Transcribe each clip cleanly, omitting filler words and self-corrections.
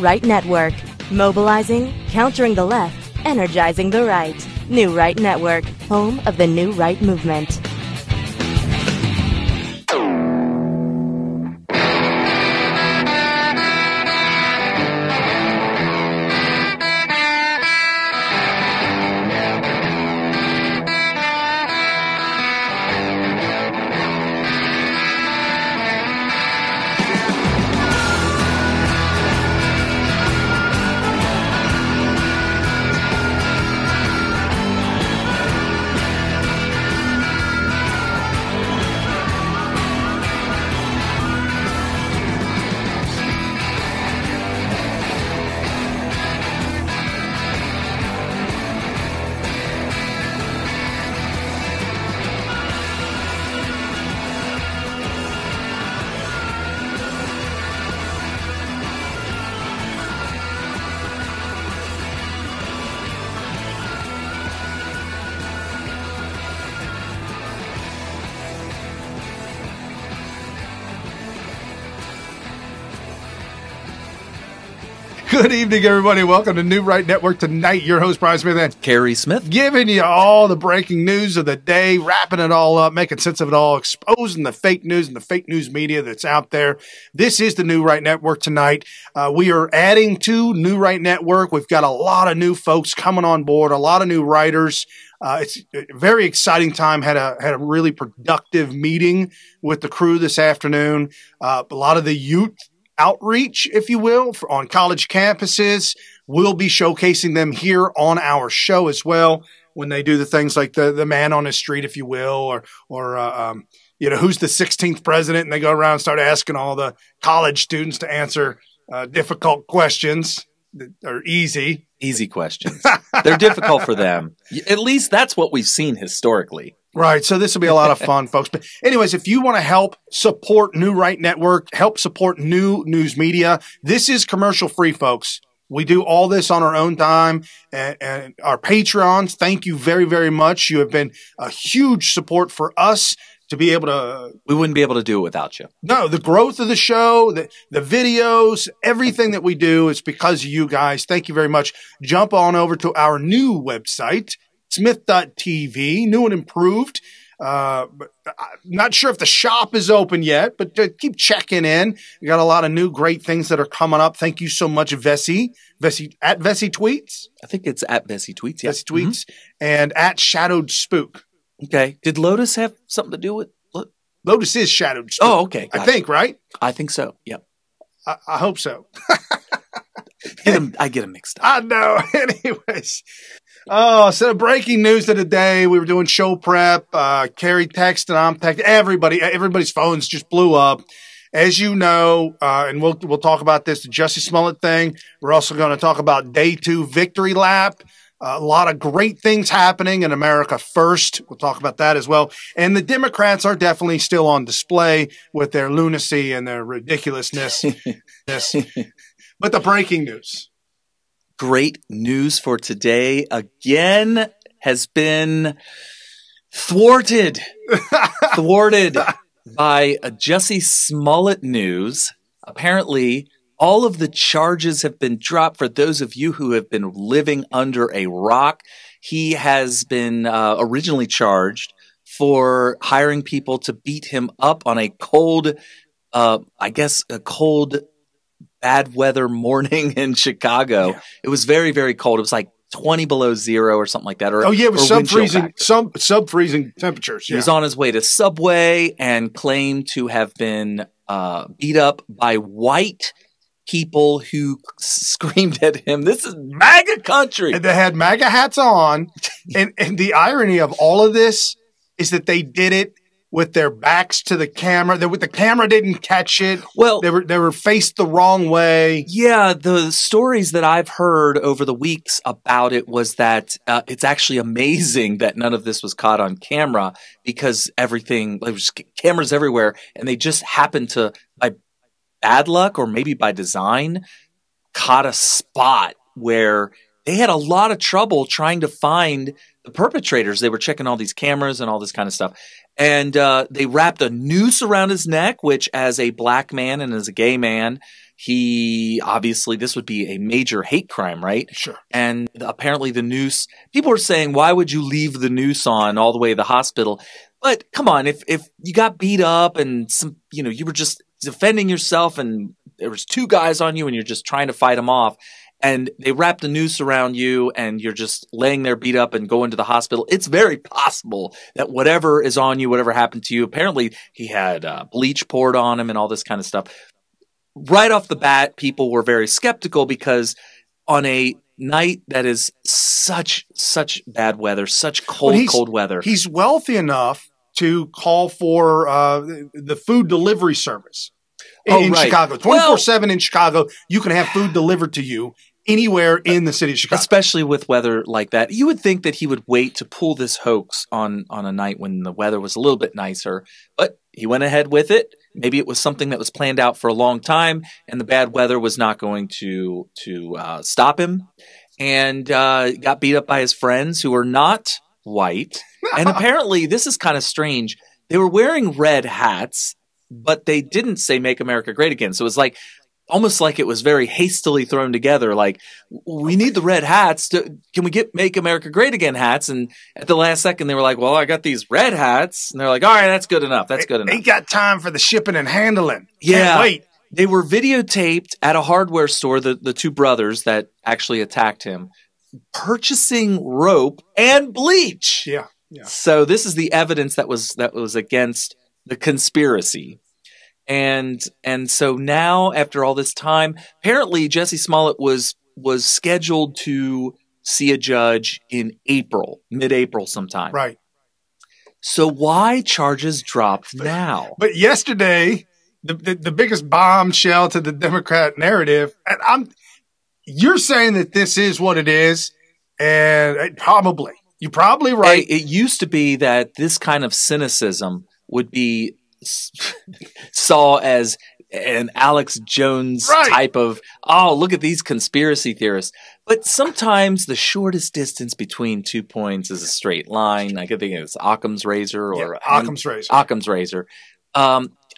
Right Network. Mobilizing, countering the left, energizing the right. New Right Network, home of the New Right movement. Good evening, everybody. Welcome to New Right Network tonight. Your host, Brian Smith and Carrie Smith, giving you all the breaking news of the day, wrapping it all up, making sense of it all, exposing the fake news and the fake news media that's out there. This is the New Right Network tonight. We are adding to New Right Network. We've got a lot of new folks coming on board, a lot of new writers. It's a very exciting time. Had a really productive meeting with the crew this afternoon. A lot of the youth outreach, if you will, on college campuses. We'll be showcasing them here on our show as well when they do the things like the man on the street, if you will, or who's the 16th president, and they go around and start asking all the college students to answer difficult questions that are easy questions. They're difficult for them. At least that's what we've seen historically. Right. So this will be a lot of fun, folks. But anyways, if you want to help support New Right Network, help support new news media, this is commercial free, folks. We do all this on our own time, and our Patreons, thank you very, very much. You have been a huge support for us to be able to. We wouldn't be able to do it without you. No, the growth of the show, the videos, everything that we do is because of you guys. Thank you very much. Jump on over to our new website, Smith.tv, new and improved. Not sure if the shop is open yet, but keep checking in. We got a lot of new great things that are coming up. Thank you so much, Vessi at Vessi Tweets. I think it's at Vessi Tweets. Yeah. Vessi Tweets and at Shadowed Spook. Okay. Did Lotus have something to do with? Lotus is Shadowed Spook. Oh, okay. I think, right? I think so. Yep. I hope so. I get them mixed up. I know. Anyways. Oh, so the breaking news of the day, we were doing show prep. Carrie texted, I'm texting. Everybody's phones just blew up. As you know, and we'll talk about this, the Jussie Smollett thing. We're also going to talk about day 2 victory lap. A lot of great things happening in America first. We'll talk about that as well. And the Democrats are definitely still on display with their lunacy and their ridiculousness. But the breaking news. Great news for today again has been thwarted by a Jussie Smollett news. Apparently, all of the charges have been dropped. For those of you who have been living under a rock, he has been originally charged for hiring people to beat him up on a cold, bad weather morning in Chicago. Yeah. It was very, very cold. It was like 20 below zero or something like that. It was sub-freezing temperatures. He was on his way to Subway and claimed to have been beat up by white people who screamed at him, "This is MAGA country." And they had MAGA hats on. and the irony of all of this is that they did it with their backs to the camera. The camera didn't catch it. Well, they were faced the wrong way. Yeah, the stories that I've heard over the weeks about it was that it's actually amazing that none of this was caught on camera, because there was cameras everywhere, and they just happened to, by bad luck or maybe by design, caught a spot where they had a lot of trouble trying to find the perpetrators. They were checking all these cameras and all this kind of stuff. And they wrapped a noose around his neck, which, as a black man and as a gay man, Obviously, this would be a major hate crime, right? Sure. And apparently the noose, people are saying, why would you leave the noose on all the way to the hospital? But come on, if you got beat up and you were just defending yourself and there was two guys on you and you're just trying to fight them off and they wrapped a noose around you and you're just laying there beat up and going to the hospital, it's very possible that whatever is on you, whatever happened to you, apparently he had bleach poured on him and all this kind of stuff. Right off the bat, people were very skeptical because on a night that is such bad weather, such cold weather. He's wealthy enough to call for the food delivery service in Chicago. 24/7 in Chicago, you can have food delivered to you anywhere in the city of Chicago. Especially with weather like that. You would think that he would wait to pull this hoax on a night when the weather was a little bit nicer, but he went ahead with it. Maybe it was something that was planned out for a long time and the bad weather was not going to stop him, and got beat up by his friends who are not white. And apparently, this is kind of strange. They were wearing red hats, but they didn't say "Make America Great Again." So it was like almost like it was very hastily thrown together. Like, we need the red hats. Can we get "Make America Great Again" hats? And at the last second, they were like, "Well, I got these red hats," and they're like, "All right, that's good enough. That's good enough." Ain't got time for the shipping and handling. Yeah, can't wait. They were videotaped at a hardware store. The two brothers that actually attacked him, purchasing rope and bleach. Yeah. So this is the evidence that was against the conspiracy. And so now, after all this time, apparently Jussie Smollett was scheduled to see a judge in mid-April sometime. Right. So why charges dropped now? But yesterday, the biggest bombshell to the Democrat narrative, and you're saying that this is what it is, and you're probably right. It used to be that this kind of cynicism would be saw as an Alex Jones type of, oh, look at these conspiracy theorists. But sometimes the shortest distance between 2 points is a straight line. I could think it's Occam's razor or Occam's razor. Occam's razor.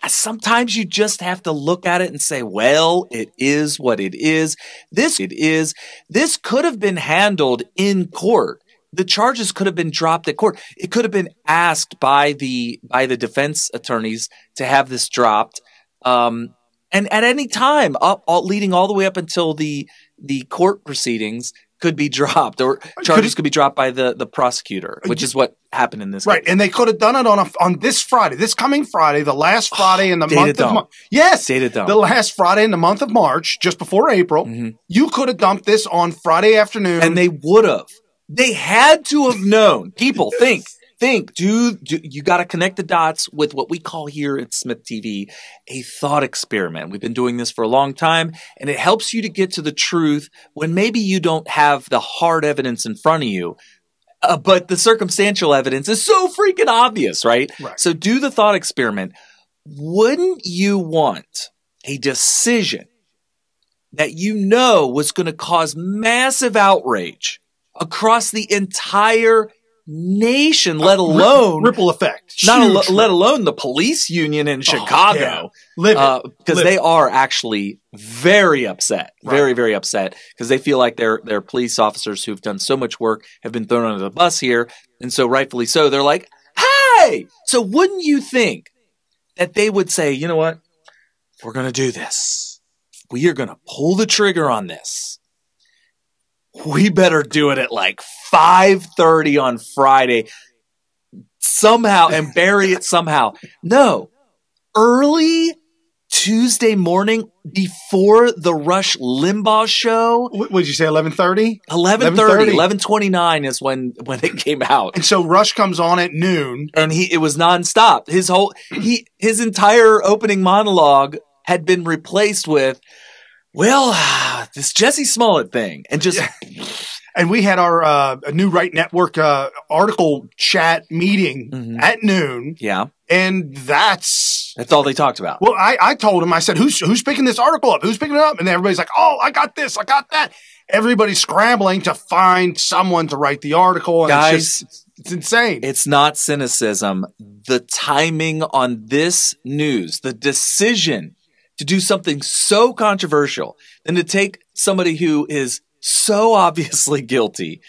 Sometimes you just have to look at it and say, well, it is what it is. This could have been handled in court. The charges could have been dropped at court. It could have been asked by the defense attorneys to have this dropped. And at any time, leading all the way up until the court proceedings could be dropped, or charges could be dropped by the prosecutor, which is what happened in this case. And they could have done it on this Friday, this coming Friday, the last Friday in the month of March. Yes, the last Friday in the month of March, just before April. Mm-hmm. You could have dumped this on Friday afternoon. And they would have. They had to have known. People, think. You got to connect the dots with what we call here at Smith TV a thought experiment. We've been doing this for a long time, and it helps you to get to the truth when maybe you don't have the hard evidence in front of you, but the circumstantial evidence is so freaking obvious, right? So do the thought experiment. Wouldn't you want a decision that you know was going to cause massive outrage across the entire nation, let alone ripple effect, let alone the police union in Chicago, because they are actually very upset, very upset, because they feel like their police officers who've done so much work have been thrown under the bus here, and so rightfully so, they're like, hey! So wouldn't you think that they would say, you know what, if we're going to do this, we are going to pull the trigger on this, we better do it at like 5:30 on Friday somehow and bury it somehow. No, early Tuesday morning before the Rush Limbaugh show. What did you say, 11:30? 11:30, 11:29 is when it came out. And so Rush comes on at noon. And it was nonstop. His entire opening monologue had been replaced with, well, this Jussie Smollett thing, and just, and we had our New Right Network article chat meeting at noon. Yeah, and that's all they talked about. Well, I told him, I said, who's picking this article up? Who's picking it up? And everybody's like, oh, I got this, I got that. Everybody's scrambling to find someone to write the article, and guys, it's insane. It's not cynicism. The timing on this news, the decision to do something so controversial than to take somebody who is so obviously guilty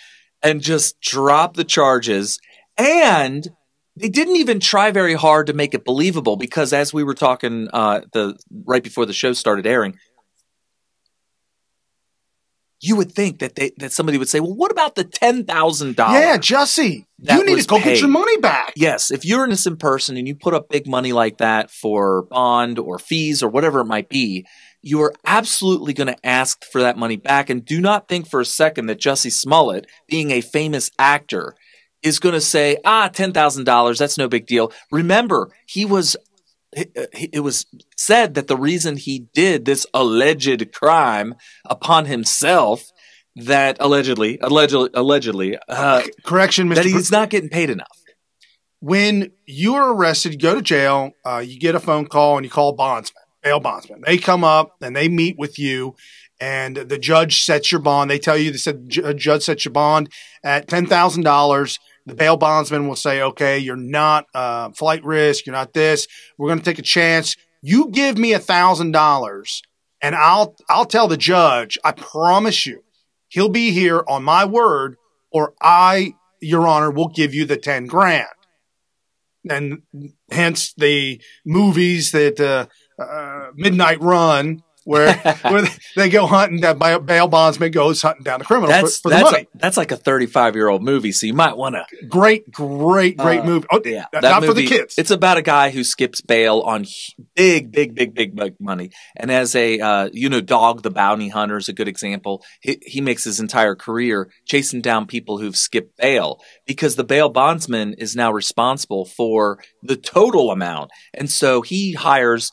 and just drop the charges. And they didn't even try very hard to make it believable, because as we were talking right before the show started airing, you would think that somebody would say, well, what about the $10,000? Yeah, Jussie, you need to go get your money back. Yes, if you're an innocent person and you put up big money like that for bond or fees or whatever it might be, you are absolutely going to ask for that money back. And do not think for a second that Jussie Smollett, being a famous actor, is going to say, $10,000, that's no big deal. Remember, it was said that the reason he did this alleged crime upon himself, that allegedly, correction, Mr. that he's not getting paid enough. When you are arrested, you go to jail, you get a phone call and you call bail bondsman. They come up and they meet with you, and the judge sets your bond. They tell you, they said, judge sets your bond at $10,000. The bail bondsman will say, okay, you're not flight risk. You're not this. We're going to take a chance. You give me $1,000 and I'll tell the judge, I promise you, he'll be here on my word, or Your Honor, will give you the 10 grand. And hence the movies that Midnight Run, where they go hunting, that bail bondsman goes hunting down the criminal for the money. That's like a 35-year-old movie, so you might want to. Great movie. Oh, yeah. Not movie, for the kids. It's about a guy who skips bail on big money. And as a, Dog the Bounty Hunter is a good example. He makes his entire career chasing down people who've skipped bail, because the bail bondsman is now responsible for the total amount. And so he hires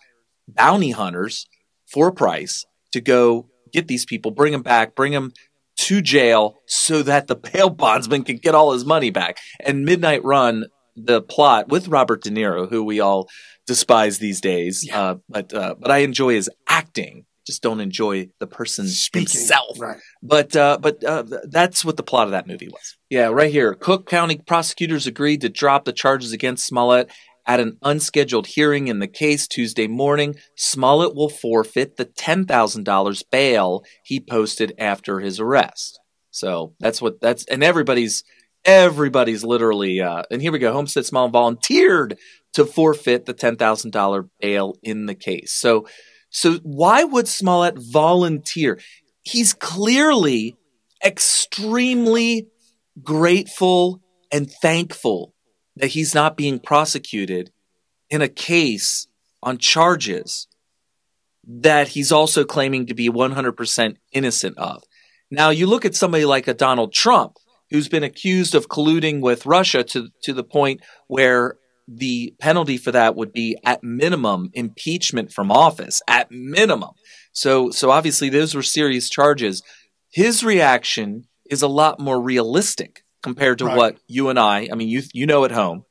bounty hunters for a price to go get these people, bring them back, bring them to jail so that the bail bondsman can get all his money back. And Midnight Run, the plot with Robert De Niro, who we all despise these days, but I enjoy his acting. Just don't enjoy the person himself. Right. But that's what the plot of that movie was. Yeah, right here. Cook County prosecutors agreed to drop the charges against Smollett at an unscheduled hearing in the case Tuesday morning. Smollett will forfeit the $10,000 bail he posted after his arrest. So and everybody's literally, and here we go. Homestead Smollett volunteered to forfeit the $10,000 bail in the case. So why would Smollett volunteer? He's clearly extremely grateful and thankful that he's not being prosecuted in a case on charges that he's also claiming to be 100% innocent of. Now, you look at somebody like a Donald Trump, who's been accused of colluding with Russia to the point where the penalty for that would be, at minimum, impeachment from office, at minimum. So obviously those were serious charges. His reaction is a lot more realistic compared to what you and I mean, you know at home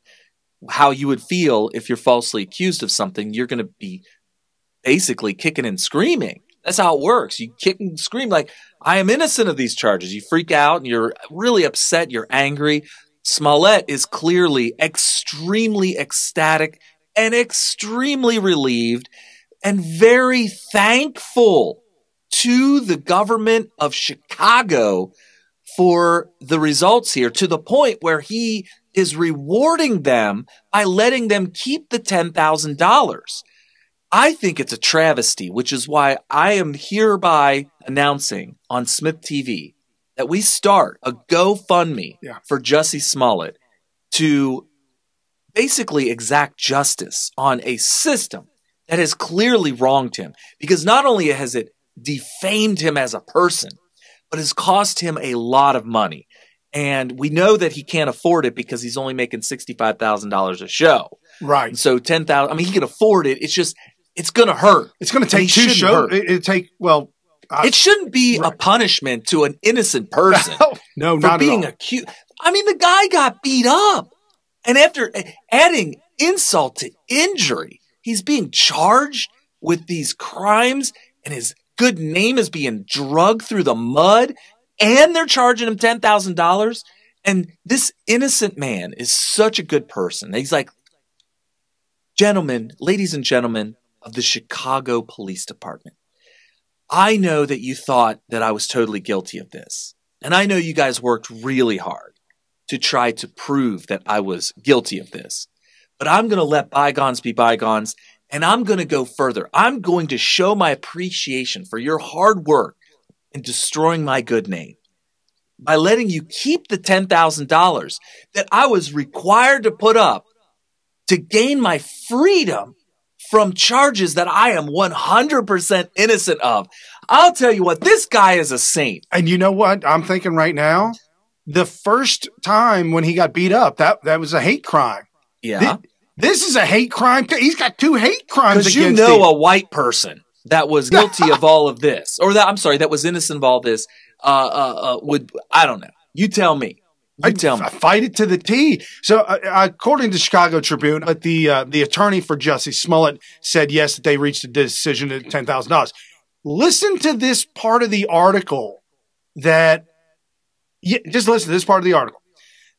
how you would feel if you're falsely accused of something. You're going to be basically kicking and screaming. That's how it works. You kick and scream like, I am innocent of these charges. You freak out and you're really upset. You're angry. Smollett is clearly extremely ecstatic and extremely relieved and very thankful to the government of Chicago for the results here, to the point where he is rewarding them by letting them keep the $10,000. I think it's a travesty, which is why I am hereby announcing on Smith TV that we start a GoFundMe for Jussie Smollett to basically exact justice on a system that has clearly wronged him. Because not only has it defamed him as a person, but has cost him a lot of money. And we know that he can't afford it because he's only making $65,000 a show. Right. So $10,000, I mean, he can afford it. It's just, it's going to hurt. It's going to take two shows. It shouldn't be a punishment to an innocent person. No, for not being at all. accused. I mean, the guy got beat up. And after adding insult to injury, he's being charged with these crimes, and his good name is being dragged through the mud, and they're charging him $10,000. And this innocent man is such a good person. He's like, gentlemen, ladies and gentlemen, of the Chicago Police Department. I know that you thought that I was totally guilty of this. And I know you guys worked really hard to try to prove that I was guilty of this. But I'm going to let bygones be bygones, and I'm going to go further. I'm going to show my appreciation for your hard work in destroying my good name by letting you keep the $10,000 that I was required to put up to gain my freedom from charges that I am 100% innocent of. I'll tell you what, this guy is a saint. And you know what I'm thinking right now? The first time when he got beat up, that was a hate crime. Yeah. This is a hate crime. He's got 2 hate crimes against him. Because you know a white person that was guilty of all of this, or that was innocent of all this, would, I don't know. You tell me. I fight it to the T. So, according to Chicago Tribune, the attorney for Jussie Smollett said yes, that they reached a decision at $10,000. Listen to this part of the article. Just listen to this part of the article.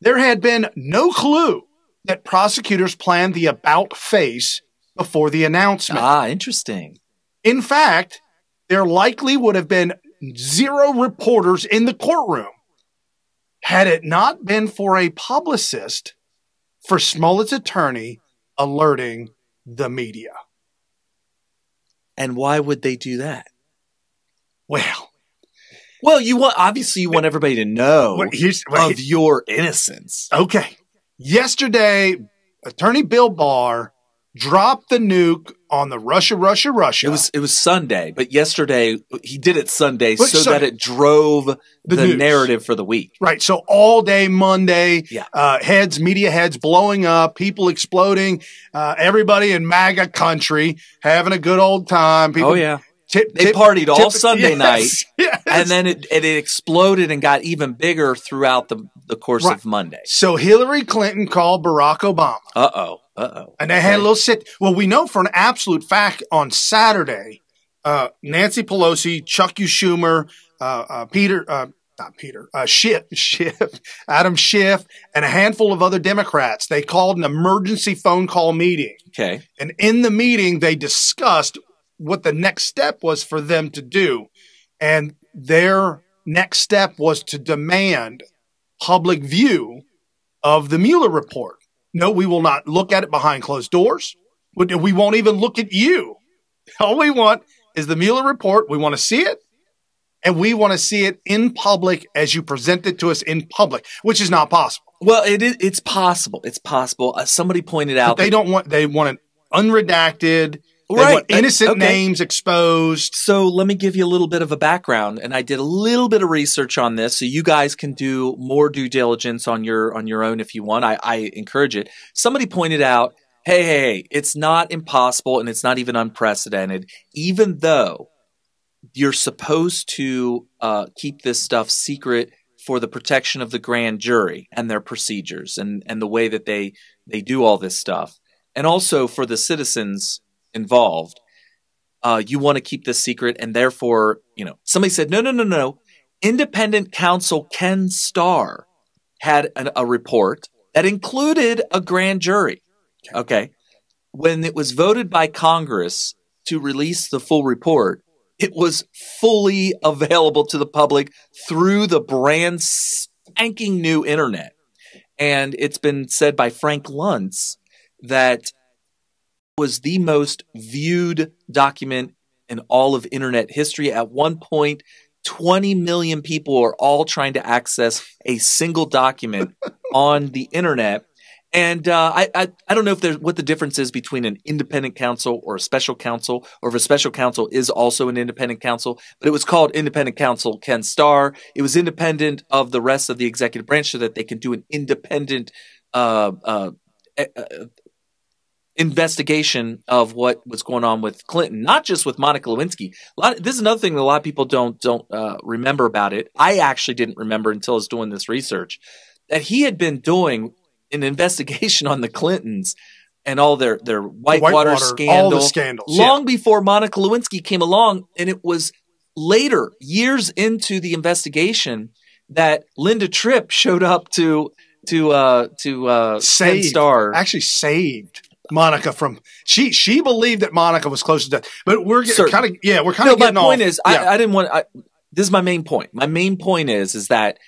There had been no clue that prosecutors planned the about face before the announcement. Ah, interesting. In fact, there likely would have been 0 reporters in the courtroom had it not been for a publicist for Smollett's attorney alerting the media. And why would they do that? Well, you want everybody to know of your innocence. Okay. Yesterday, Attorney Bill Barr dropped the nuke on the Russia. It was Sunday, but yesterday he did it Sunday that it drove the narrative for the week. Right. So all day Monday, media heads blowing up, people exploding, everybody in MAGA country having a good old time. People, they partied all Sunday night, and then it exploded and got even bigger throughout the course of Monday. So Hillary Clinton called Barack Obama. And they had a little sit. Well, we know for an absolute fact on Saturday, Nancy Pelosi, Chuck Schumer, Adam Schiff, and a handful of other Democrats, they called an emergency phone call meeting. Okay. And in the meeting, they discussed what the next step was for them to do. And their next step was to demand public view of the Mueller report. No, we will not look at it behind closed doors. We won't even look at you. All we want is the Mueller report. We want to see it. And we want to see it in public as you present it to us in public, which is not possible. Well, it's possible. It's possible. Somebody pointed out they want it unredacted. They want innocent names exposed. So let me give you a little bit of a background, and I did a little bit of research on this, so you guys can do more due diligence on your own if you want. I encourage it. Somebody pointed out, hey, it's not impossible and it's not even unprecedented, even though you're supposed to keep this stuff secret for the protection of the grand jury and their procedures and the way that they do all this stuff, and also for the citizens involved. You want to keep this secret, and therefore, somebody said, no. Independent counsel Ken Starr had a report that included a grand jury. Okay. When it was voted by Congress to release the full report, it was fully available to the public through the brand spanking new internet. And it's been said by Frank Luntz that was the most viewed document in all of internet history. At one point, 20 million people are all trying to access a single document on the internet. And I don't know what the difference is between an independent counsel or a special counsel, or if a special counsel is also an independent counsel, but it was called independent counsel Ken Starr. It was independent of the rest of the executive branch so that they can do an independent investigation of what was going on with Clinton, not just with Monica Lewinsky. This is another thing that a lot of people don't remember about it. I actually didn't remember until I was doing this research, that he had been doing an investigation on the Clintons and all their Whitewater scandal, all the scandals, long before Monica Lewinsky came along. And it was later, years into the investigation, that Linda Tripp showed up to Ken Starr. Actually saved Monica from she believed that Monica was close to death, but we're kind of we're kind of getting off. My point is, I didn't want. This is my main point. My main point is that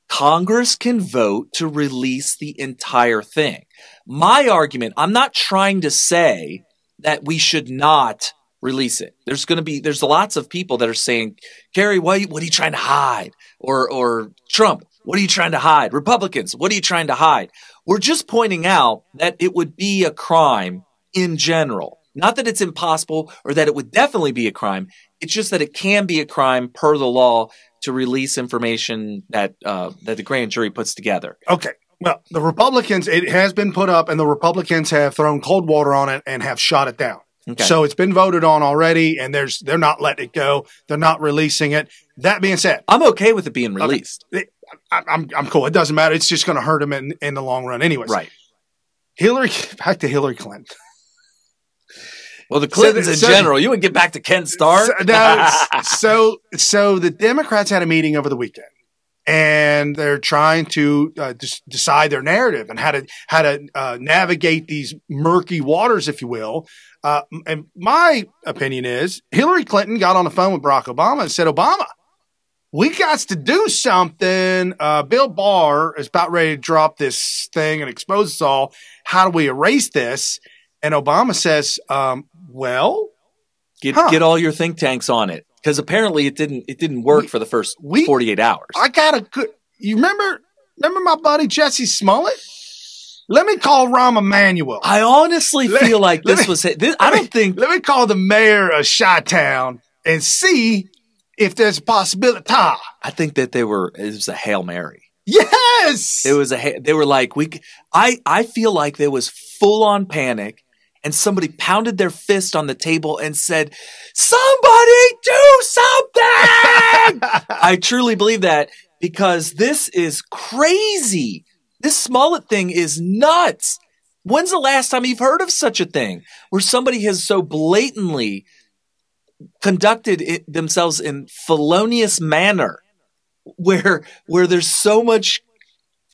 Congress can vote to release the entire thing. My argument, I'm not trying to say that we should not release it. There's lots of people that are saying, Gary, what are you trying to hide? Or Trump, what are you trying to hide? Republicans, what are you trying to hide? We're just pointing out that it would be a crime in general. Not that it's impossible or that it would definitely be a crime. It's just that it can be a crime per the law to release information that the grand jury puts together. Okay. Well, the Republicans, it has been put up, and the Republicans have thrown cold water on it and have shot it down. Okay. So it's been voted on already, and they're not letting it go. They're not releasing it. That being said, I'm okay with it being released. Okay. I'm cool. It doesn't matter. It's just going to hurt them in the long run, anyways. Right. Back to Hillary Clinton. Well, the Clintons in general. You would get back to Ken Starr. So the Democrats had a meeting over the weekend, and they're trying to decide their narrative and how to navigate these murky waters, if you will. And my opinion is Hillary Clinton got on the phone with Barack Obama and said, Obama, we got to do something. Bill Barr is about ready to drop this thing and expose us all. How do we erase this? And Obama says, well, get all your think tanks on it. Because apparently it didn't work for the first 48 hours. I got a good, you remember my buddy Jussie Smollett? Let me call Rahm Emanuel. I honestly feel like this was it. Let me call the mayor of Chi-Town and see if there's a possibility. I think that it was a Hail Mary. Yes. They were like, I feel like there was full on panic. And somebody pounded their fist on the table and said, somebody do something! I truly believe that because this is crazy. This Smollett thing is nuts. When's the last time you've heard of such a thing where somebody has so blatantly conducted themselves in felonious manner where there's so much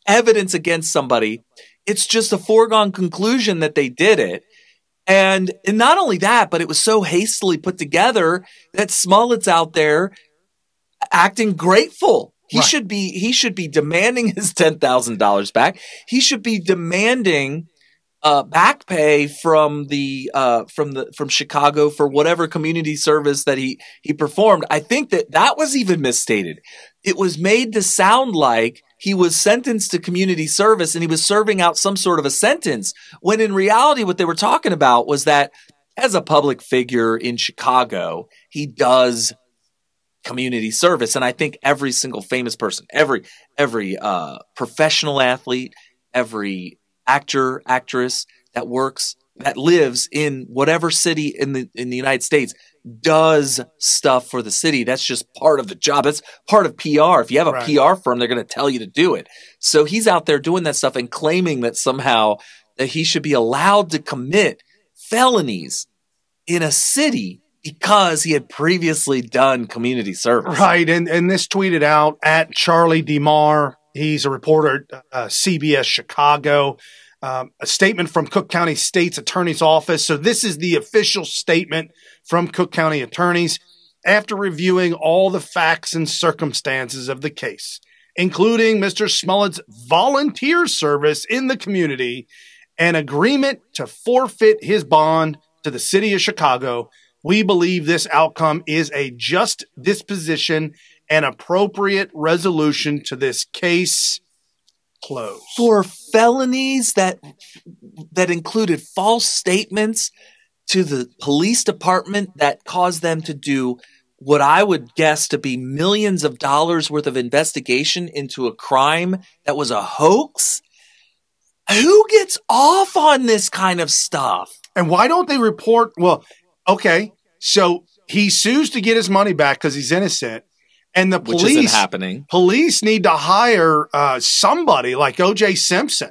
evidence against somebody? It's just a foregone conclusion that they did it. And not only that, but it was so hastily put together that Smollett's out there acting grateful. He should be demanding his $10,000 back. He should be demanding back pay from from Chicago for whatever community service that he performed. I think that was even misstated. It was made to sound like he was sentenced to community service and he was serving out some sort of a sentence, when in reality what they were talking about was that as a public figure in Chicago, he does community service. And I think every single famous person, every professional athlete, every actor, actress that lives in whatever city in the United States does stuff for the city. That's just part of the job. That's part of PR. If you have a PR firm, they're going to tell you to do it. So he's out there doing that stuff and claiming that somehow that he should be allowed to commit felonies in a city because he had previously done community service. Right. And this tweeted out at Charlie DeMar. He's a reporter at CBS Chicago. A statement from Cook County State's Attorney's Office. So this is the official statement from Cook County attorneys after reviewing all the facts and circumstances of the case, including Mr. Smollett's volunteer service in the community and agreement to forfeit his bond to the city of Chicago. We believe this outcome is a just disposition and appropriate resolution to this case. Close. For felonies that included false statements to the police department that caused them to do what I would guess to be millions of dollars worth of investigation into a crime that was a hoax. Who gets off on this kind of stuff? And why don't they report? Well, okay, so he sues to get his money back because he's innocent. And the police need to hire somebody like O.J. Simpson.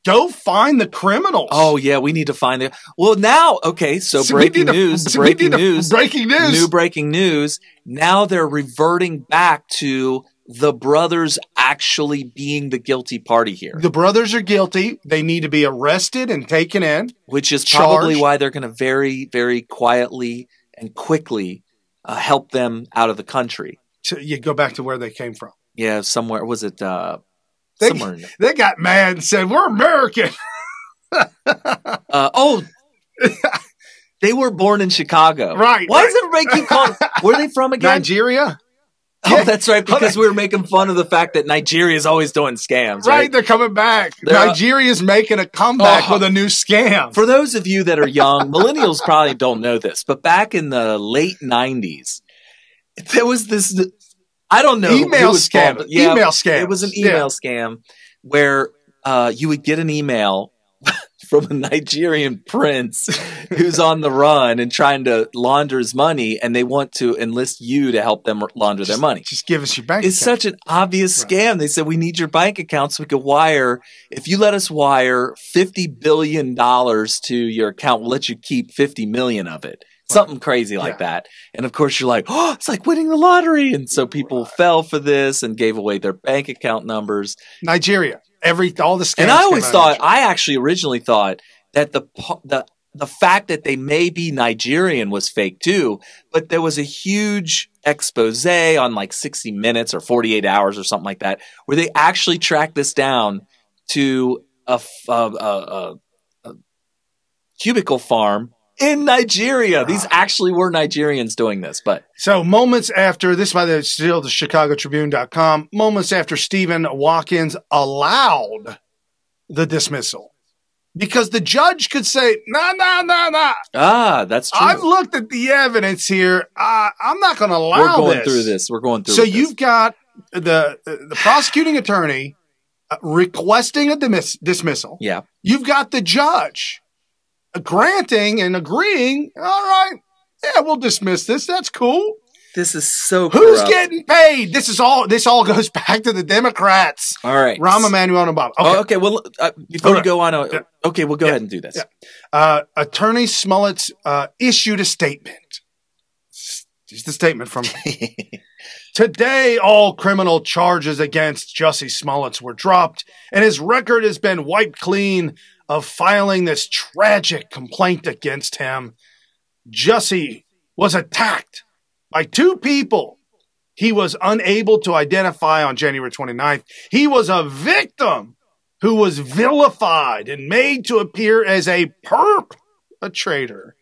Go find the criminals. Oh, yeah, we need to find them. Well, now, okay, so breaking news. New breaking news. Now they're reverting back to the brothers actually being the guilty party here. The brothers are guilty. They need to be arrested and taken in. Which is probably why they're going to very, very quietly and quickly help them out of the country. So you go back to where they came from. Yeah, somewhere. Was it somewhere? They got mad and said, "We're American." They were born in Chicago. Right. Why does everybody keep calling? Where are they from again? Nigeria. Oh, that's right, because we were making fun of the fact that Nigeria is always doing scams. Right, they're coming back. Nigeria's making a comeback with a new scam. For those of you that are young, millennials probably don't know this, but back in the late 90s, there was this, I don't know. Email scam. Email scam. It was an email scam where you would get an email from a Nigerian prince who's on the run and trying to launder his money, and they want to enlist you to help them launder their money. Just give us your bank account. It's such an obvious scam. They said, we need your bank account so we could wire. If you let us wire $50 billion to your account, we'll let you keep 50 million of it. Something crazy like that. And of course you're like, oh, it's like winning the lottery. And so people fell for this and gave away their bank account numbers. Nigeria. All the scams. And I actually originally thought that the fact that they may be Nigerian was fake too, but there was a huge expose on like 60 Minutes or 48 Hours or something like that, where they actually tracked this down to a cubicle farm in Nigeria. These actually were Nigerians doing this. But so moments after this, by the still the ChicagoTribune.com, moments after Stephen Watkins allowed the dismissal, because the judge could say, no. Ah, that's true. I've looked at the evidence here. I'm not going to allow this. We're going through this. We're going through So you've got the prosecuting attorney requesting a dismissal. Yeah. You've got the judge granting and agreeing. All right. Yeah, we'll dismiss this. That's cool. This is so Who's getting paid? This all goes back to the Democrats. All right. Rahm Emanuel and Obama. Okay. Well, before we go on, okay, we'll go ahead and do this. Yeah. Attorney Smollett issued a statement. Here's the statement from today. All criminal charges against Jussie Smollett were dropped, and his record has been wiped clean of filing this tragic complaint against him. Jussie was attacked by two people he was unable to identify on January 29th. He was a victim who was vilified and made to appear as a perp, a traitor,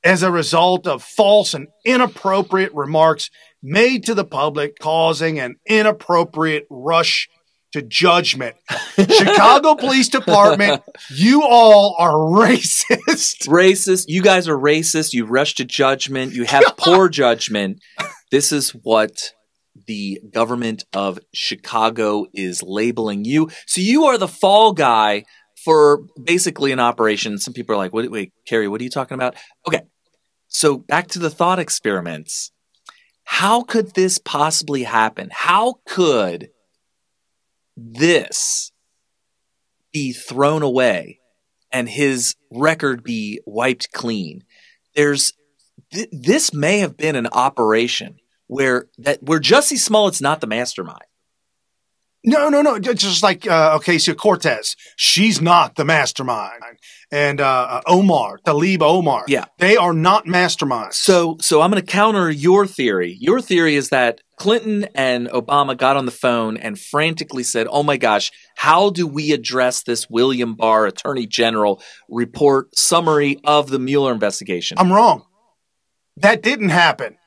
as a result of false and inappropriate remarks made to the public, causing an inappropriate rush to judgment. Chicago Police Department, you all are racist. Racist. You guys are racist. You rush to judgment. You have poor judgment. This is what the government of Chicago is labeling you. So you are the fall guy for basically an operation. Some people are like, wait, Carrie, what are you talking about? Okay. So back to the thought experiments. How could this possibly happen? How could this be thrown away and his record be wiped clean? This may have been an operation where Jussie Smollett's not the mastermind. No. Just like Ocasio-Cortez, she's not the mastermind, and Talib Omar, they are not masterminds. So I'm going to counter your theory. Your theory is that Clinton and Obama got on the phone and frantically said, "Oh my gosh, how do we address this William Barr Attorney General report summary of the Mueller investigation?" I'm wrong. That didn't happen.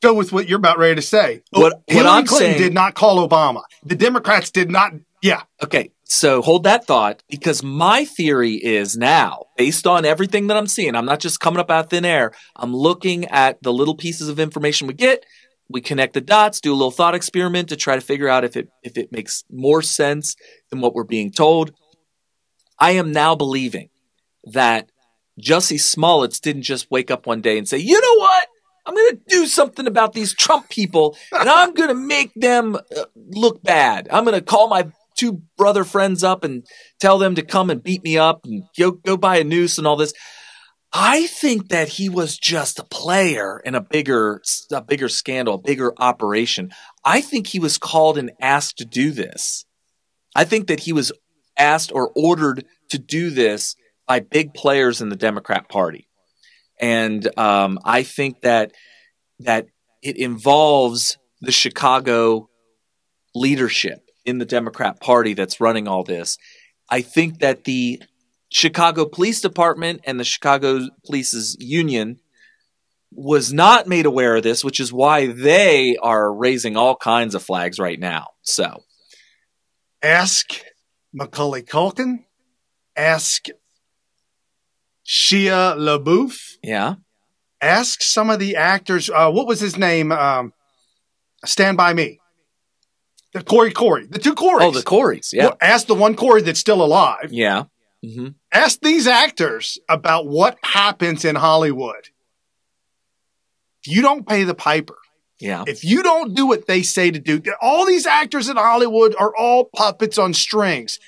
Go with what you're about ready to say. Hillary Clinton did not call Obama. The Democrats did not. Yeah. Okay. So hold that thought, because my theory is now, based on everything that I'm seeing, I'm not just coming up out of thin air. I'm looking at the little pieces of information we get. We connect the dots, do a little thought experiment to try to figure out if it makes more sense than what we're being told. I am now believing that Jussie Smollett didn't just wake up one day and say, you know what? I'm going to do something about these Trump people, and I'm going to make them look bad. I'm going to call my two brother friends up and tell them to come and beat me up and go buy a noose and all this. I think that he was just a player in a bigger scandal, a bigger operation. I think he was called and asked to do this. I think that he was asked or ordered to do this by big players in the Democrat Party. And I think that it involves the Chicago leadership in the Democrat Party that's running all this. I think that the Chicago Police Department and the Chicago Police's union was not made aware of this, which is why they are raising all kinds of flags right now. So ask Macaulay Culkin, ask Shia LaBeouf. Yeah. Ask some of the actors. What was his name? Stand By Me. The Corey. The two Coreys. Oh, the Coreys. Yeah. Well, ask the one Corey that's still alive. Yeah. Mm-hmm. Ask these actors about what happens in Hollywood. If you don't pay the piper, if you don't do what they say to do, all these actors in Hollywood are all puppets on strings.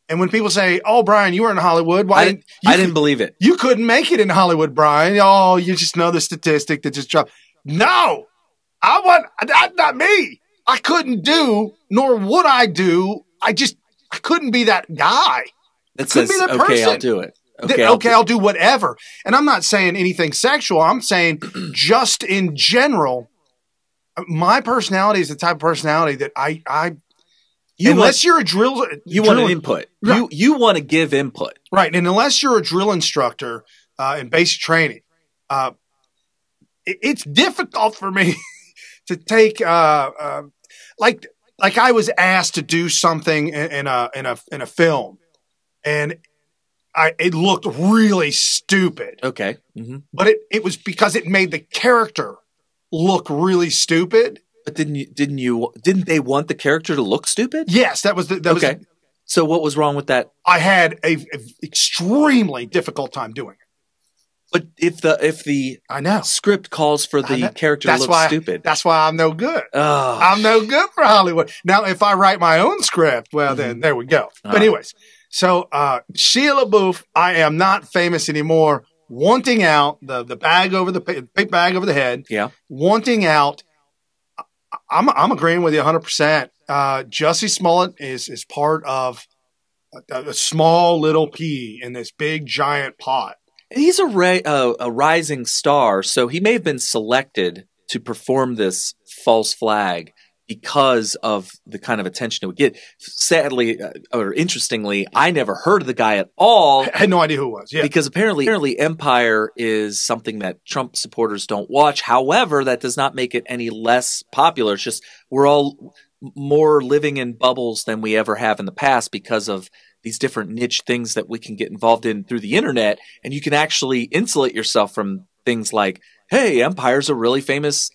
And when people say, "Oh, Brian, you were in Hollywood," I didn't believe it. You couldn't make it in Hollywood, Brian. Oh, you just know the statistic that just dropped. No, not me. I couldn't do, nor would I do. I couldn't be that guy. That says, be that okay, person. I'll do it. Okay, I'll do whatever. And I'm not saying anything sexual. I'm saying just in general, my personality is the type of personality that unless you're a drill, you want an input. Right. You want to give input, right? And unless you're a drill instructor in basic training, it's difficult for me to take like I was asked to do something in a film, and it looked really stupid. Okay, mm-hmm. But it was because it made the character look really stupid. But didn't they want the character to look stupid? Yes, that was okay. So what was wrong with that? I had a extremely difficult time doing it. But if the script calls for the character to look stupid, that's why I'm no good. Oh, I'm no good for Hollywood. Now, if I write my own script, well, then there we go. But anyways, so Shia LaBeouf, I am not famous anymore. Wanting out the bag over the big bag over the head. Yeah, wanting out. I'm agreeing with you 100%. Jussie Smollett is part of a small little pea in this big giant pot. He's a rising star, so he may have been selected to perform this false flag because of the kind of attention it would get. Sadly, or interestingly, I never heard of the guy at all. I had no idea who it was. Yeah, because apparently Empire is something that Trump supporters don't watch. However, that does not make it any less popular. It's just we're all more living in bubbles than we ever have in the past because of these different niche things that we can get involved in through the internet, and you can actually insulate yourself from things like, hey, Empire's a really famous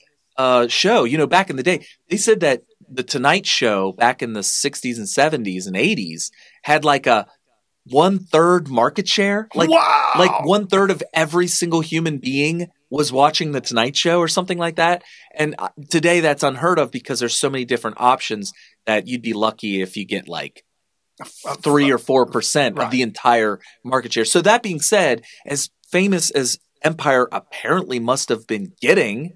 show. You know, back in the day, they said that the Tonight Show back in the 60s and 70s and 80s had like a 1/3 market share. Like 1/3 of every single human being was watching the Tonight Show or something like that. And today that's unheard of because there's so many different options that you'd be lucky if you get like 3 or 4% of the entire market share. So that being said, as famous as Empire apparently must have been getting,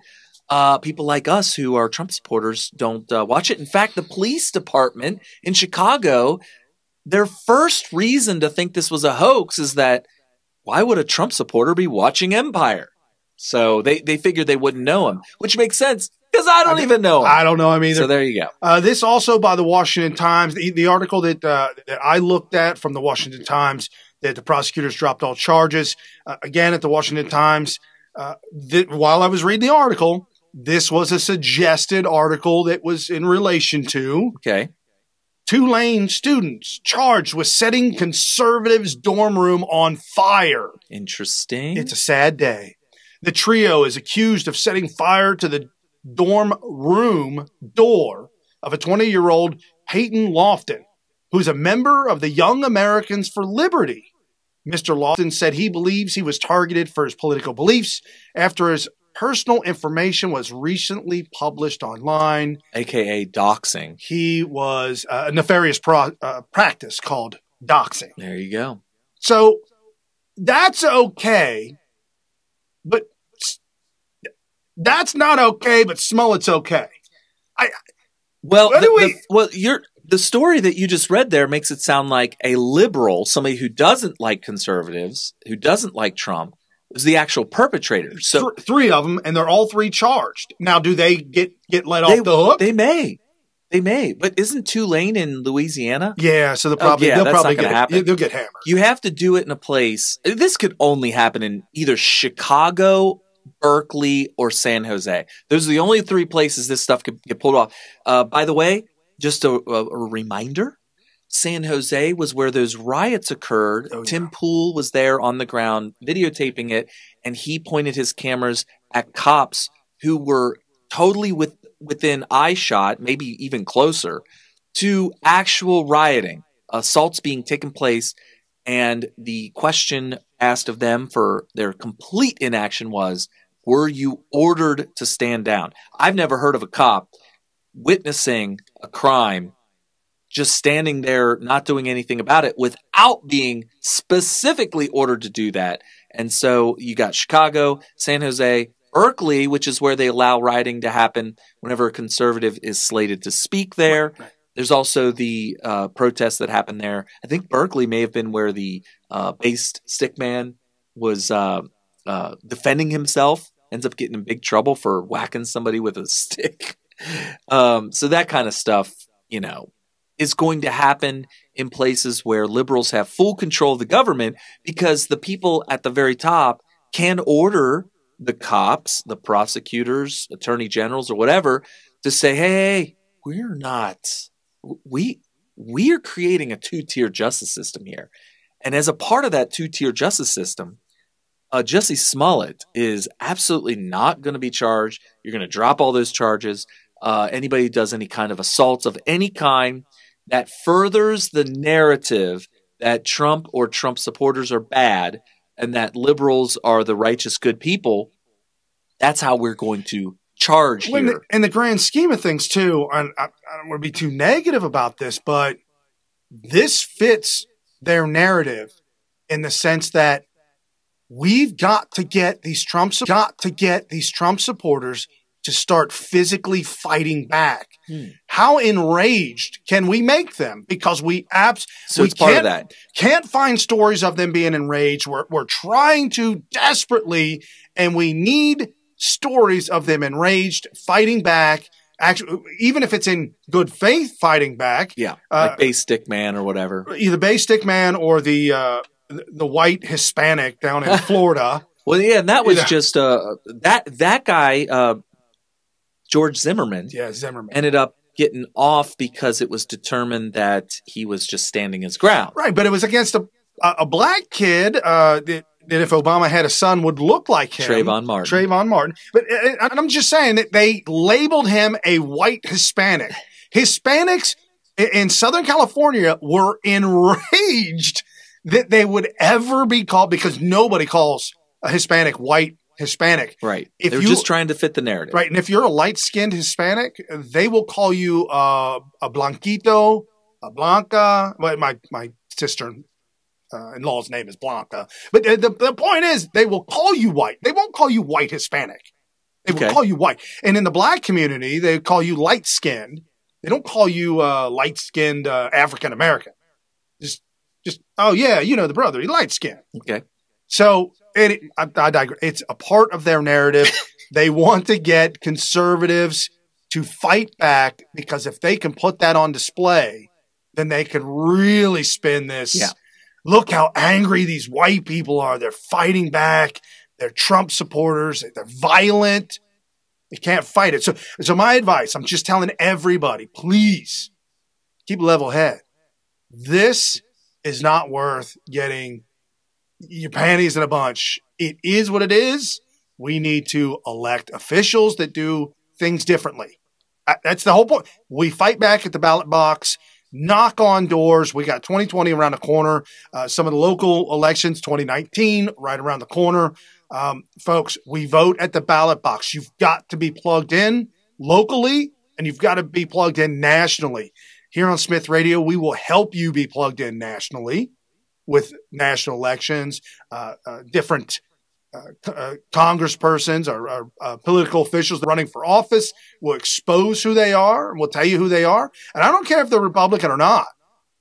people like us who are Trump supporters don't watch it. In fact, the police department in Chicago, their first reason to think this was a hoax is that why would a Trump supporter be watching Empire? So they figured they wouldn't know him, which makes sense because I don't even know him. I don't know him either. So there you go. This also by the Washington Times, the article that I looked at from the Washington Times, that the prosecutors dropped all charges. Again, at the Washington Times, while I was reading the article, this was a suggested article that was in relation to Tulane students charged with setting conservatives' dorm room on fire. Interesting. It's a sad day. The trio is accused of setting fire to the dorm room door of a 20-year-old Peyton Lofton, who's a member of the Young Americans for Liberty. Mr. Lofton said he believes he was targeted for his political beliefs after his personal information was recently published online. AKA doxing. He was a nefarious practice called doxing. There you go. So that's okay but that's not okay. But Smollett's okay. The story that you just read there makes it sound like a liberal, somebody who doesn't like conservatives, who doesn't like Trump, was the actual perpetrator. So three of them, and they're all three charged. Now, do they get let off the hook? They may. But isn't Tulane in Louisiana? Yeah, so they'll probably they'll get hammered. You have to do it in a place. This could only happen in either Chicago, Berkeley, or San Jose. Those are the only three places this stuff could get pulled off. By the way, just a reminder, San Jose was where those riots occurred. Oh, yeah. Tim Pool was there on the ground videotaping it, and he pointed his cameras at cops who were totally within eye shot, maybe even closer, to actual rioting, assaults being taken place, and the question asked of them for their complete inaction was, were you ordered to stand down? I've never heard of a cop witnessing a crime, just standing there, not doing anything about it without being specifically ordered to do that. And so you got Chicago, San Jose, Berkeley, which is where they allow rioting to happen whenever a conservative is slated to speak there. Right. There's also the protests that happened there. I think Berkeley may have been where the based stick man was defending himself, ends up getting in big trouble for whacking somebody with a stick. So that kind of stuff, is going to happen in places where liberals have full control of the government, because the people at the very top can order the cops, the prosecutors, attorney generals, or whatever to say, hey, we're not, we are creating a two-tier justice system here. And as a part of that two-tier justice system, Jussie Smollett is absolutely not going to be charged. You're going to drop all those charges. Anybody who does any kind of assaults of any kind that furthers the narrative that Trump or Trump supporters are bad and that liberals are the righteous good people, that's how we're going to charge here. In the grand scheme of things, too, I don't want to be too negative about this, but this fits their narrative in the sense that we've got to get these Trump supporters to start physically fighting back. How enraged can we make them? Because can't find stories of them being enraged. We're trying to desperately, and we need stories of them enraged, fighting back. Actually, even if it's in good faith, fighting back. Yeah, like Bay Stick Man or whatever. Either Bay Stick Man or the white Hispanic down in Florida. Well, yeah, and that was just that guy. George Zimmerman, ended up getting off because it was determined that he was just standing his ground. Right, but it was against a black kid that if Obama had a son would look like him. Trayvon Martin. But I'm just saying that they labeled him a white Hispanic. Hispanics in Southern California were enraged that they would ever be called, because nobody calls a Hispanic white Hispanic. Right. They're just trying to fit the narrative. Right. And if you're a light-skinned Hispanic, they will call you a Blanquito, a Blanca. Well, my sister-in-law's name is Blanca. But the point is, they will call you white. They won't call you white Hispanic. They will call you white. And in the black community, they call you light-skinned. They don't call you light-skinned African-American. Just, oh, yeah, the brother. He's light-skinned. Okay. So I digress. It's a part of their narrative. They want to get conservatives to fight back, because if they can put that on display, then they can really spin this. Yeah. Look how angry these white people are. They're fighting back. They're Trump supporters. They're violent. They can't fight it. So my advice, I'm just telling everybody, please keep a level head. This is not worth getting your panties in a bunch. It is what it is. We need to elect officials that do things differently. That's the whole point. We fight back at the ballot box, knock on doors. We got 2020 around the corner. Some of the local elections, 2019, right around the corner. Folks, we vote at the ballot box. You've got to be plugged in locally, and you've got to be plugged in nationally. Here on Smith Radio, we will help you be plugged in nationally with national elections, different congresspersons or political officials running for office will expose who they are and will tell you who they are. And I don't care if they're Republican or not.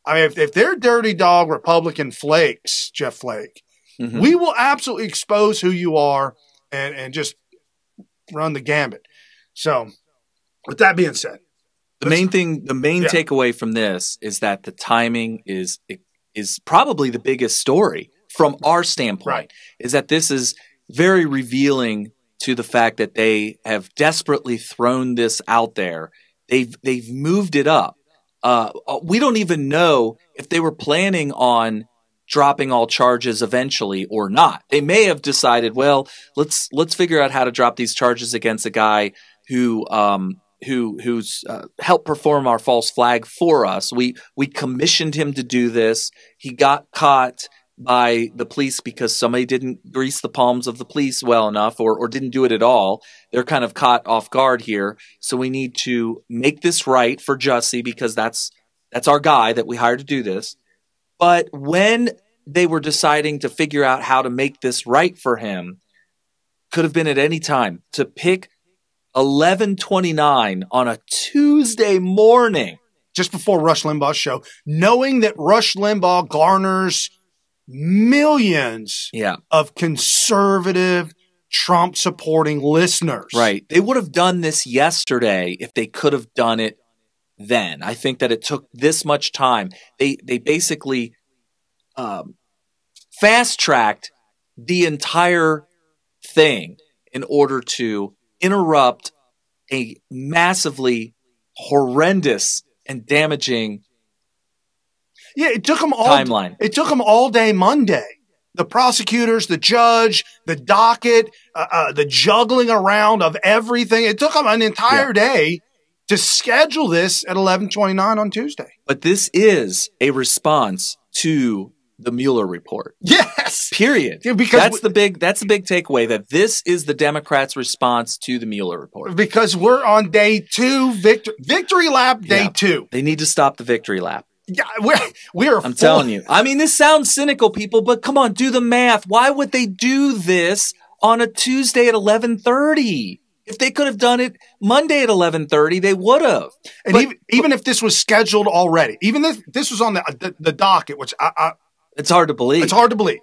I mean, if they're dirty dog Republican flakes, Jeff Flake, we will absolutely expose who you are and just run the gambit. So with that being said, the main takeaway from this is that the timing is probably the biggest story from our standpoint, is that this is very revealing to the fact that they have desperately thrown this out there. They've moved it up. We don't even know if they were planning on dropping all charges eventually or not. They may have decided, well, let's figure out how to drop these charges against a guy who's helped perform our false flag for us. We commissioned him to do this. He got caught by the police because somebody didn't grease the palms of the police well enough or didn't do it at all. They're kind of caught off guard here. So we need to make this right for Jussie because that's our guy that we hired to do this. But when they were deciding to figure out how to make this right for him, could have been at any time, to pick 11:29 on a Tuesday morning, just before Rush Limbaugh's show, knowing that Rush Limbaugh garners millions of conservative Trump supporting listeners. Right. They would have done this yesterday if they could have done it then. I think that it took this much time. They basically fast-tracked the entire thing in order to interrupt a massively horrendous and damaging it took them all timeline. It took them all day Monday. The prosecutors, the judge, the docket, the juggling around of everything. It took them an entire day to schedule this at 11:29 on Tuesday. But this is a response to the Mueller report. Yes. Period. Yeah, because that's the big takeaway, that this is the Democrats' response to the Mueller report. Because we're on day 2, victory lap day 2. They need to stop the victory lap. Yeah, we're I'm telling you. I mean, this sounds cynical, people, but come on, do the math. Why would they do this on a Tuesday at 11:30? If they could have done it Monday at 11:30, they would have. And even if this was scheduled already, even if this was on the docket, which it's hard to believe. It's hard to believe.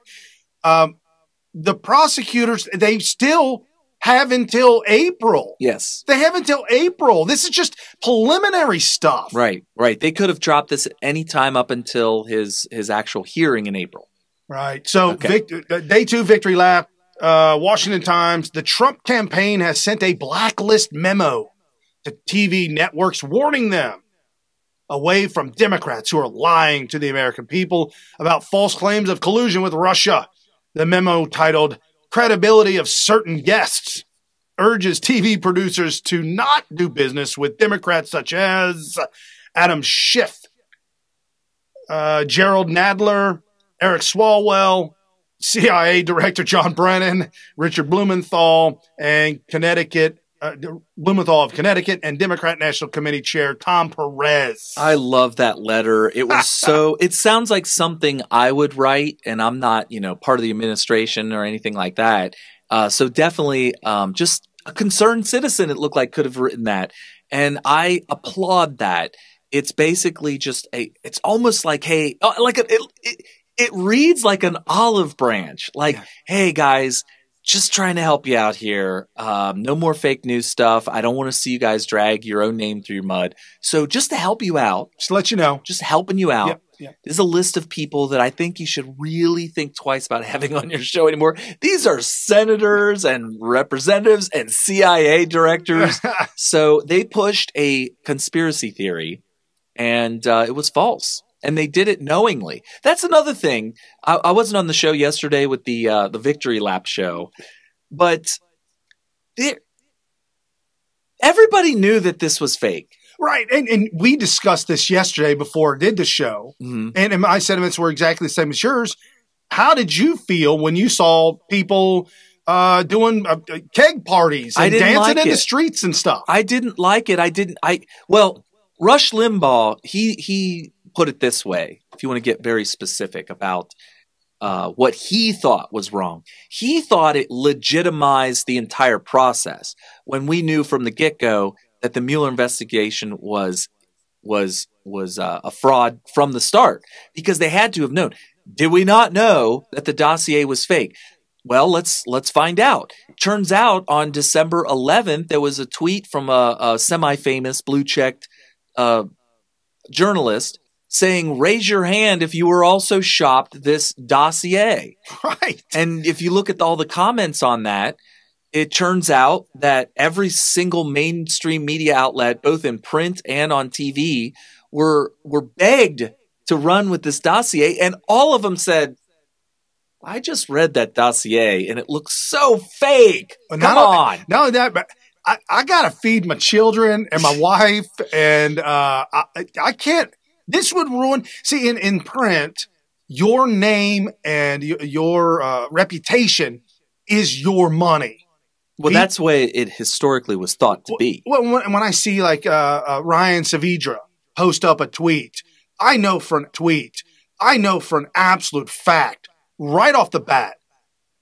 The prosecutors, they still have until April. Yes. They have until April. This is just preliminary stuff. Right. They could have dropped this at any time up until his actual hearing in April. Right. So day 2 victory lap, Washington Times, the Trump campaign has sent a blacklist memo to TV networks warning them away from Democrats who are lying to the American people about false claims of collusion with Russia. The memo, titled "Credibility of Certain Guests," urges TV producers to not do business with Democrats such as Adam Schiff, Gerald Nadler, Eric Swalwell, CIA Director John Brennan, Richard Blumenthal, and Blumenthal of Connecticut, and Democrat National Committee Chair Tom Perez. I love that letter. It was it sounds like something I would write, and I'm not, part of the administration or anything like that. So definitely just a concerned citizen, it looked like, could have written that. And I applaud that. It's basically just it's almost like, hey, it reads like an olive branch. Like, hey, guys, just trying to help you out here. No more fake news stuff. I don't want to see you guys drag your own name through your mud. So just to help you out. Just to let you know. Just helping you out. Yep. There's a list of people that I think you should really think twice about having on your show anymore. These are senators and representatives and CIA directors. So they pushed a conspiracy theory, and it was false. And they did it knowingly. That's another thing. I wasn't on the show yesterday with the Victory Lap show, but everybody knew that this was fake. Right. And we discussed this yesterday before I did the show. Mm-hmm. And my sentiments were exactly the same as yours. How did you feel when you saw people doing keg parties and dancing in the streets and stuff? I didn't like it. Well, Rush Limbaugh, he put it this way, if you want to get very specific about what he thought was wrong. He thought it legitimized the entire process when we knew from the get-go that the Mueller investigation was a fraud from the start, because they had to have known. Did we not know that the dossier was fake? Well, let's find out. Turns out on December 11th, there was a tweet from a semi-famous blue-checked journalist saying, raise your hand if you were also shopped this dossier. Right. And if you look at all the comments on that, it turns out that every single mainstream media outlet, both in print and on TV, were begged to run with this dossier. And all of them said, I just read that dossier and it looks so fake. Come on. Not only that, but I got to feed my children and my wife, and I can't. This would ruin. See, in print, your name and your reputation is your money. Well, that's the way it historically was thought to be. Well, when I see like Ryan Saavedra post up a tweet, I know for an absolute fact right off the bat,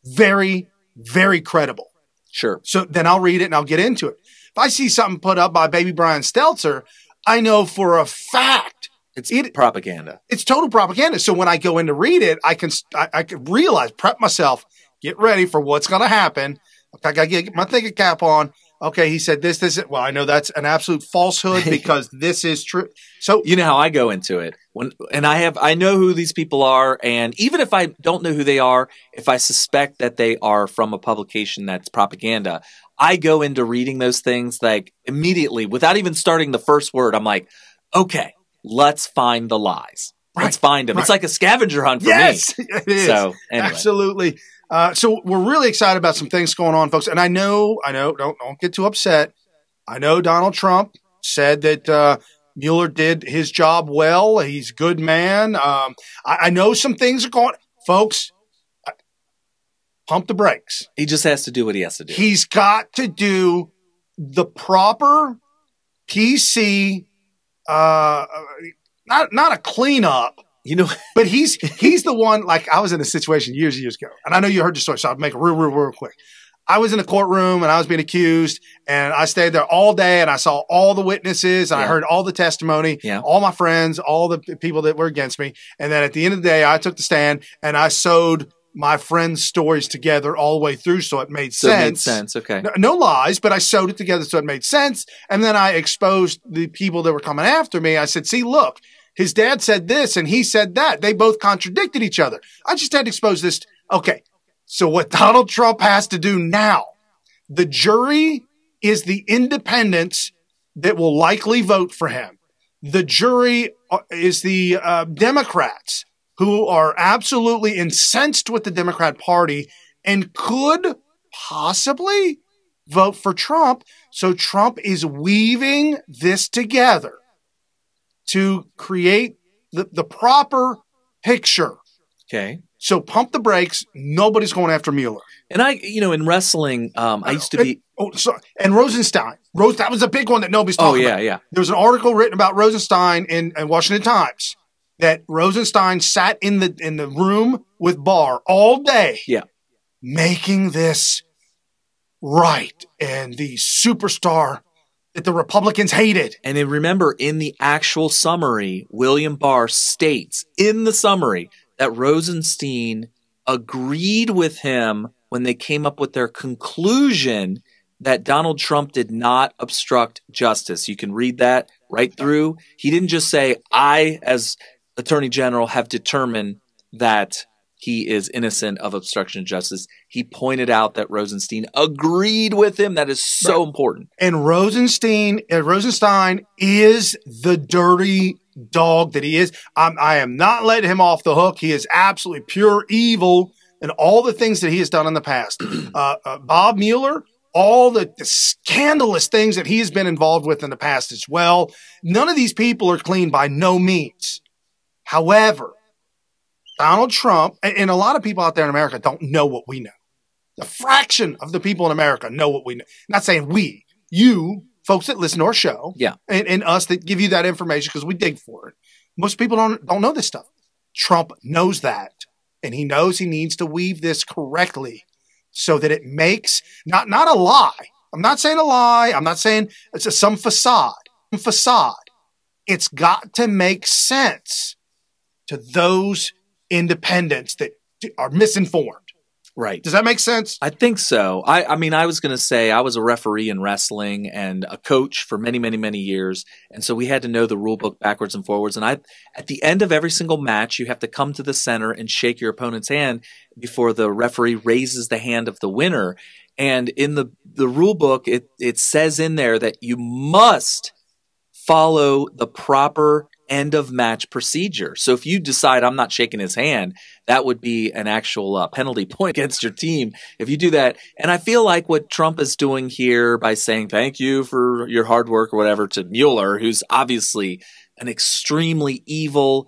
very, very credible. Sure. So then I'll read it and I'll get into it. If I see something put up by baby Brian Stelter, I know for a fact it's propaganda. It's total propaganda. So when I go in to read it, I can realize, prep myself, get ready for what's going to happen. I got to get my thinking cap on. Okay, he said this. Well, I know that's an absolute falsehood because this is true. So you know how I go into it I know who these people are, and even if I don't know who they are, if I suspect that they are from a publication that's propaganda, I go into reading those things like immediately without even starting the first word. I'm like, okay, let's find the lies. Right. Let's find them. Right. It's like a scavenger hunt for me. Yes, it is. So anyway. Absolutely. So we're really excited about some things going on, folks. And I know, don't get too upset. I know Donald Trump said that Mueller did his job well. He's a good man. I know some things are going, folks, pump the brakes. He just has to do what he has to do. He's got to do the proper PC, not a cleanup. You know, but he's the one. Like, I was in a situation years ago, and I know you heard the story, so I'll make it real quick. I was in a courtroom and I was being accused, and I stayed there all day, and I saw all the witnesses, and I heard all the testimony, all my friends, all the people that were against me, and then at the end of the day, I took the stand and I sewed my friends' stories together all the way through, so it made sense. It made sense, okay. No lies, but I sewed it together so it made sense, and then I exposed the people that were coming after me. I said, see, look. His dad said this and he said that. They both contradicted each other. I just had to expose this. Okay. So what Donald Trump has to do now, the jury is the independents that will likely vote for him. The jury is the Democrats who are absolutely incensed with the Democrat Party and could possibly vote for Trump. So Trump is weaving this together to create the proper picture. Okay. So pump the brakes. Nobody's going after Mueller. And in wrestling, I used to be. And Rosenstein. That was a big one that nobody's talking about. Yeah. There was an article written about Rosenstein in Washington Times that Rosenstein sat in the room with Barr all day. Yeah. Making this right. And the superstar that the Republicans hated. And then remember, in the actual summary, William Barr states in the summary that Rosenstein agreed with him when they came up with their conclusion that Donald Trump did not obstruct justice. You can read that right through. He didn't just say, I, as Attorney General, have determined that he is innocent of obstruction of justice. He pointed out that Rosenstein agreed with him. That is so important. And Rosenstein is the dirty dog that he is. I am not letting him off the hook. He is absolutely pure evil and all the things that he has done in the past. Bob Mueller, all the scandalous things that he has been involved with in the past as well. None of these people are clean by no means. However, Donald Trump, and a lot of people out there in America don't know what we know. A fraction of the people in America know what we know. I'm not saying we, you, folks that listen to our show, and us that give you that information because we dig for it. Most people don't know this stuff. Trump knows that. and he knows he needs to weave this correctly so that it makes not a lie. I'm not saying a lie. I'm not saying it's some facade. It's got to make sense to those independents that are misinformed. Right. Does that make sense? I think so. I mean, I was going to say I was a referee in wrestling and a coach for many, many, many years. And so we had to know the rule book backwards and forwards. And at the end of every single match, you have to come to the center and shake your opponent's hand before the referee raises the hand of the winner. And in the rule book, it says in there that you must follow the proper end of match procedure. So if you decide I'm not shaking his hand, that would be an actual penalty point against your team if you do that. And I feel like what Trump is doing here by saying thank you for your hard work or whatever to Mueller, who's obviously an extremely evil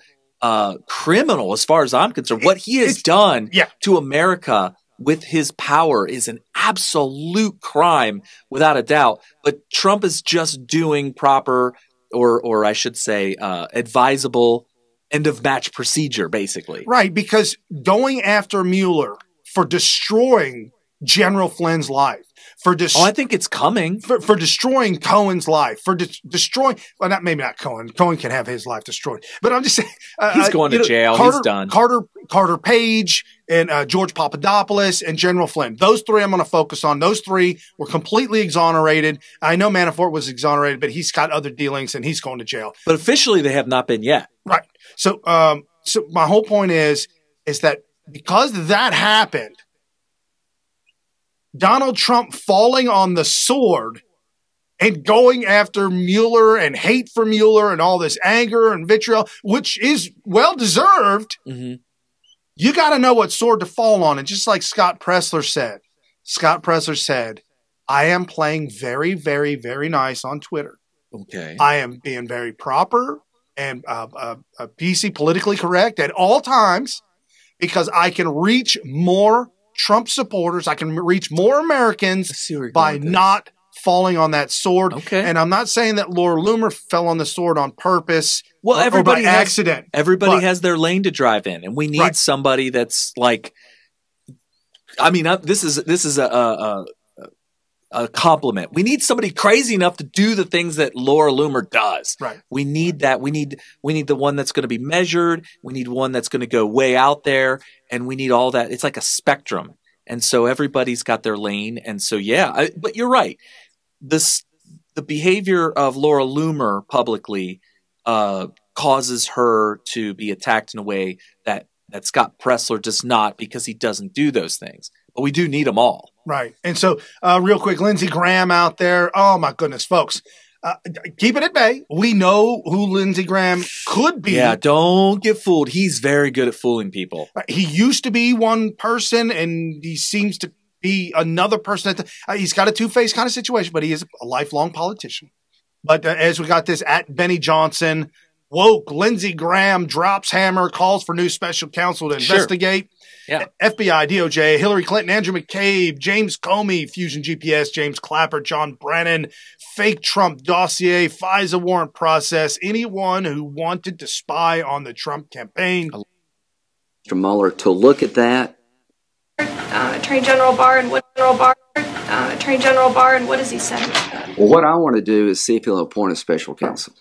criminal as far as I'm concerned. What he has done to America with his power is an absolute crime without a doubt. But Trump is just doing proper or I should say advisable end of match procedure, basically. Right, because going after Mueller for destroying General Flynn's life, I think it's coming. For destroying Cohen's life, for destroying, well, maybe not Cohen. Cohen can have his life destroyed. But I'm just saying. He's going to jail. He's done. Carter Page and George Papadopoulos and General Flynn. Those three I'm going to focus on. Those three were completely exonerated. I know Manafort was exonerated, but he's got other dealings and he's going to jail. But officially they have not been yet. Right. So my whole point is that because that happened, Donald Trump falling on the sword and going after Mueller and hate for Mueller and all this anger and vitriol, which is well-deserved, you got to know what sword to fall on. And just like Scott Presler said, I am playing very, very, very nice on Twitter. Okay. I am being very proper and PC, politically correct at all times because I can reach more Trump supporters. I can reach more Americans by not falling on that sword. Okay. And I'm not saying that Laura Loomer fell on the sword on purpose or by accident. Everybody has their lane to drive in, and we need somebody that's like. I mean, this is a compliment. We need somebody crazy enough to do the things that Laura Loomer does. Right. We need that. We need the one that's going to be measured. We need one that's going to go way out there, and we need all that. It's like a spectrum, and so everybody's got their lane. And so, but you're right. The behavior of Laura Loomer publicly causes her to be attacked in a way that Scott Presler does not, because he doesn't do those things. But we do need them all. Right. And so real quick, Lindsey Graham out there. Oh, my goodness, folks. Keep it at bay. We know who Lindsey Graham could be. Yeah, don't get fooled. He's very good at fooling people. He used to be one person, and he seems to be another person. He's got a two-faced kind of situation, but he is a lifelong politician. But as we got this at Benny Johnson, woke, Lindsey Graham drops hammer, calls for new special counsel to investigate. Yeah. FBI, DOJ, Hillary Clinton, Andrew McCabe, James Comey, Fusion GPS, James Clapper, John Brennan, fake Trump dossier, FISA warrant process, anyone who wanted to spy on the Trump campaign. Mr. Mueller to look at that. Attorney General Barr, and what does he say? Well, what I want to do is see if he'll appoint a special counsel.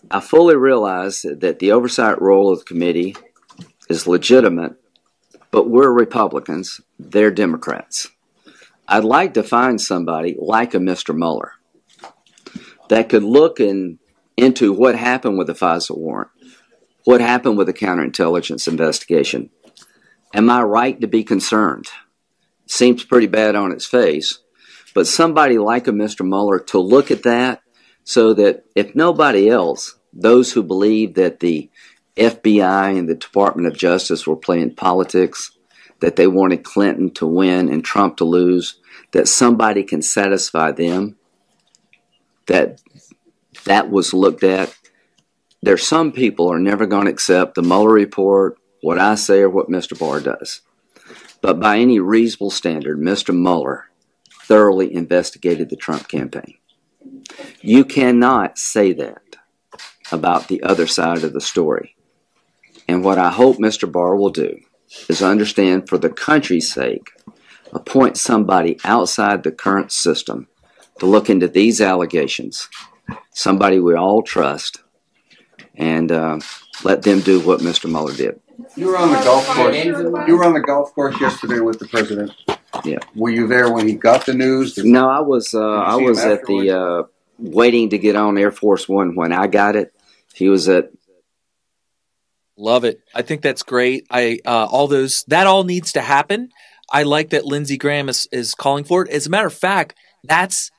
I fully realize that the oversight role of the committee is legitimate, but we're Republicans, they're Democrats. I'd like to find somebody like a Mr. Mueller that could look into what happened with the FISA warrant, what happened with the counterintelligence investigation. Am I right to be concerned? Seems pretty bad on its face, but somebody like a Mr. Mueller to look at that so that if nobody else, those who believe that the FBI and the Department of Justice were playing politics, that they wanted Clinton to win and Trump to lose, that somebody can satisfy them, that was looked at. There's some people who are never going to accept the Mueller report, what I say or what Mr. Barr does. But by any reasonable standard, Mr. Mueller thoroughly investigated the Trump campaign. You cannot say that about the other side of the story. And what I hope Mr. Barr will do is understand, for the country's sake, appoint somebody outside the current system to look into these allegations, somebody we all trust, and let them do what Mr. Mueller did. You were on the golf course. You were on the golf course yesterday with the president. Yeah. Were you there when he got the news? No, I was at the waiting to get on Air Force One when I got it. He was at. Love it. I think that's great. That all needs to happen. I like that Lindsey Graham is calling for it. As a matter of fact, that's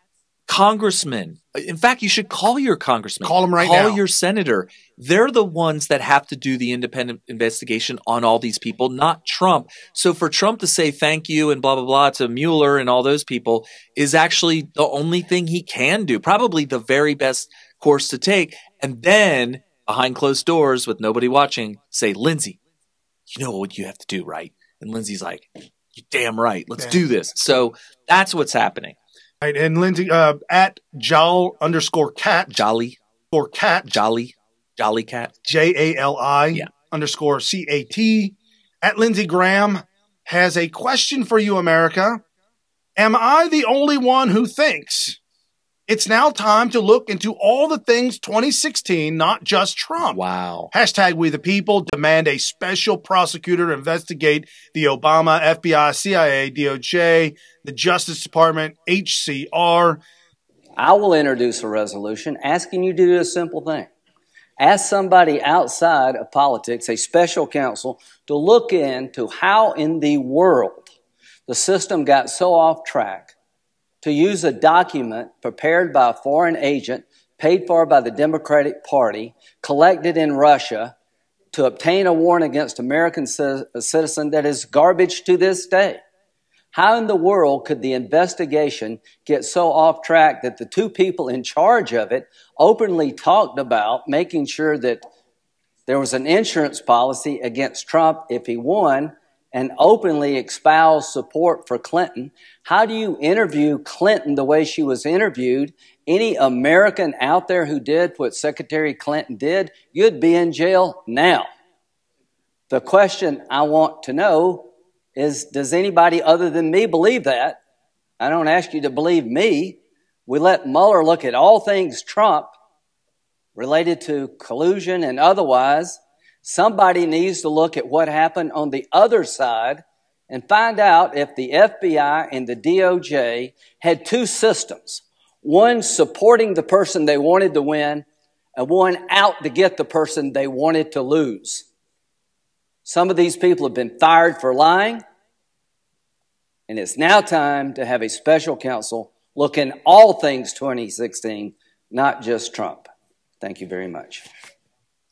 congressmen. In fact, you should call your congressman. Call him right now. Call your senator. They're the ones that have to do the independent investigation on all these people, not Trump. So for Trump to say thank you and blah, blah, blah to Mueller and all those people is actually the only thing he can do, probably the very best course to take. And then behind closed doors with nobody watching, say, Lindsey, you know what you have to do, right? And Lindsey's like, you're damn right. Let's do this. So that's what's happening. Right, and Lindsey at Jolly_cat. Jolly. Or cat. Jolly cat. JALI _CAT. At Lindsey Graham has a question for you, America. Am I the only one who thinks it's now time to look into all the things 2016, not just Trump? Wow. Hashtag We the People demand a special prosecutor to investigate the Obama, FBI, CIA, DOJ, the Justice Department, HCR. I will introduce a resolution asking you to do a simple thing. Ask somebody outside of politics, a special counsel, to look into how in the world the system got so off track to use a document prepared by a foreign agent, paid for by the Democratic Party, collected in Russia, to obtain a warrant against American citizen that is garbage to this day. How in the world could the investigation get so off track that the two people in charge of it openly talked about making sure that there was an insurance policy against Trump if he won, and openly espoused support for Clinton? How do you interview Clinton the way she was interviewed? Any American out there who did what Secretary Clinton did, you'd be in jail now. The question I want to know is, does anybody other than me believe that? I don't ask you to believe me. We let Mueller look at all things Trump related to collusion and otherwise. Somebody needs to look at what happened on the other side and find out if the FBI and the DOJ had two systems, one supporting the person they wanted to win and one out to get the person they wanted to lose. Some of these people have been fired for lying, and it's now time to have a special counsel look in all things 2016, not just Trump. Thank you very much.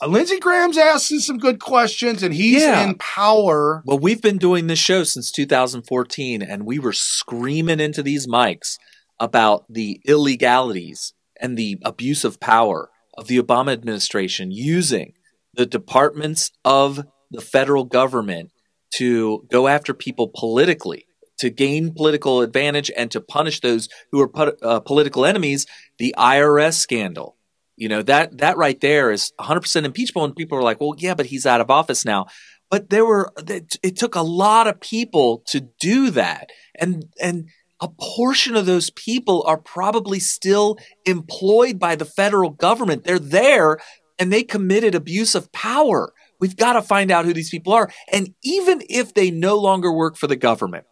Lindsey Graham's asking some good questions, and he's in power. Well, we've been doing this show since 2014, and we were screaming into these mics about the illegalities and the abuse of power of the Obama administration using the departments of the federal government to go after people politically, to gain political advantage, and to punish those who are political enemies. The IRS scandal. You know, that right there is 100% impeachable. And people are like, well, yeah, but he's out of office now. But it took a lot of people to do that. And a portion of those people are probably still employed by the federal government. They're there and they committed abuse of power. We've got to find out who these people are. And even if they no longer work for the government,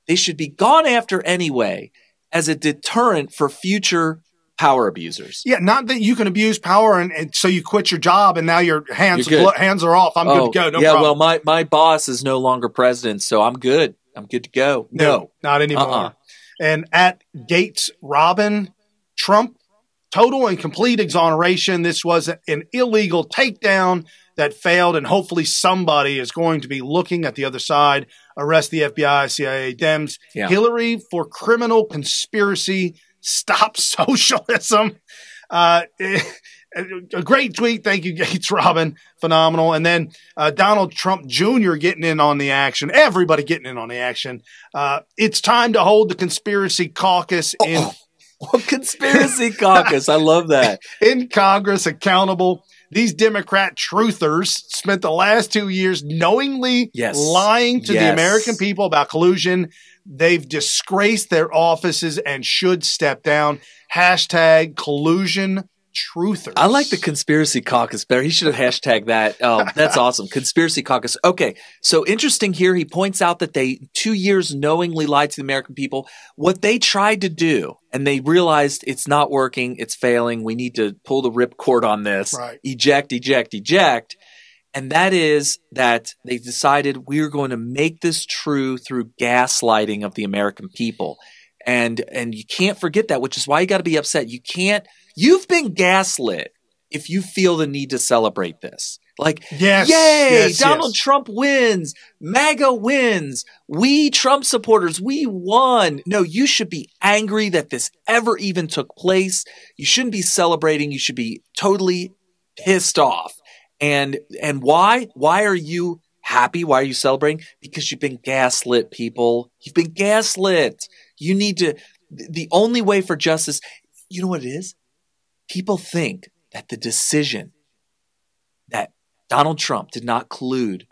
they should be gone after anyway as a deterrent for future power abusers. Yeah, not that you can abuse power and so you quit your job and now your hands are off. I'm good to go. No problem. Well, my boss is no longer president, so I'm good. I'm good to go. No, not anymore. And at Gates Robin, Trump, total and complete exoneration. This was an illegal takedown that failed, and hopefully somebody is going to be looking at the other side. Arrest the FBI, CIA, Dems. Yeah. Hillary for criminal conspiracy. Stop socialism. A great tweet. Thank you, Gates Robin. Phenomenal. And then Donald Trump Jr. getting in on the action. Everybody getting in on the action. It's time to hold the conspiracy caucus in conspiracy caucus. I love that. In Congress accountable. These Democrat truthers spent the last 2 years knowingly lying to the American people about collusion. They've disgraced their offices and should step down. Hashtag collusion truthers. I like the conspiracy caucus better. He should have hashtagged that. Oh, that's awesome. Conspiracy caucus. Okay. So interesting here. He points out that they 2 years knowingly lied to the American people. What they tried to do, and they realized it's not working. It's failing. We need to pull the ripcord on this. Right. Eject, eject, eject. And that is that they decided we're going to make this true through gaslighting of the American people. And you can't forget that, which is why you got to be upset. You've been gaslit if you feel the need to celebrate this. Like, yay, Donald Trump wins, MAGA wins, we Trump supporters, we won. No, you should be angry that this ever even took place. You shouldn't be celebrating. You should be totally pissed off. And why? Why are you happy? Why are you celebrating? Because you've been gaslit, people. You've been gaslit. You need to, the only way for justice, you know what it is? People think that the decision that Donald Trump did not collude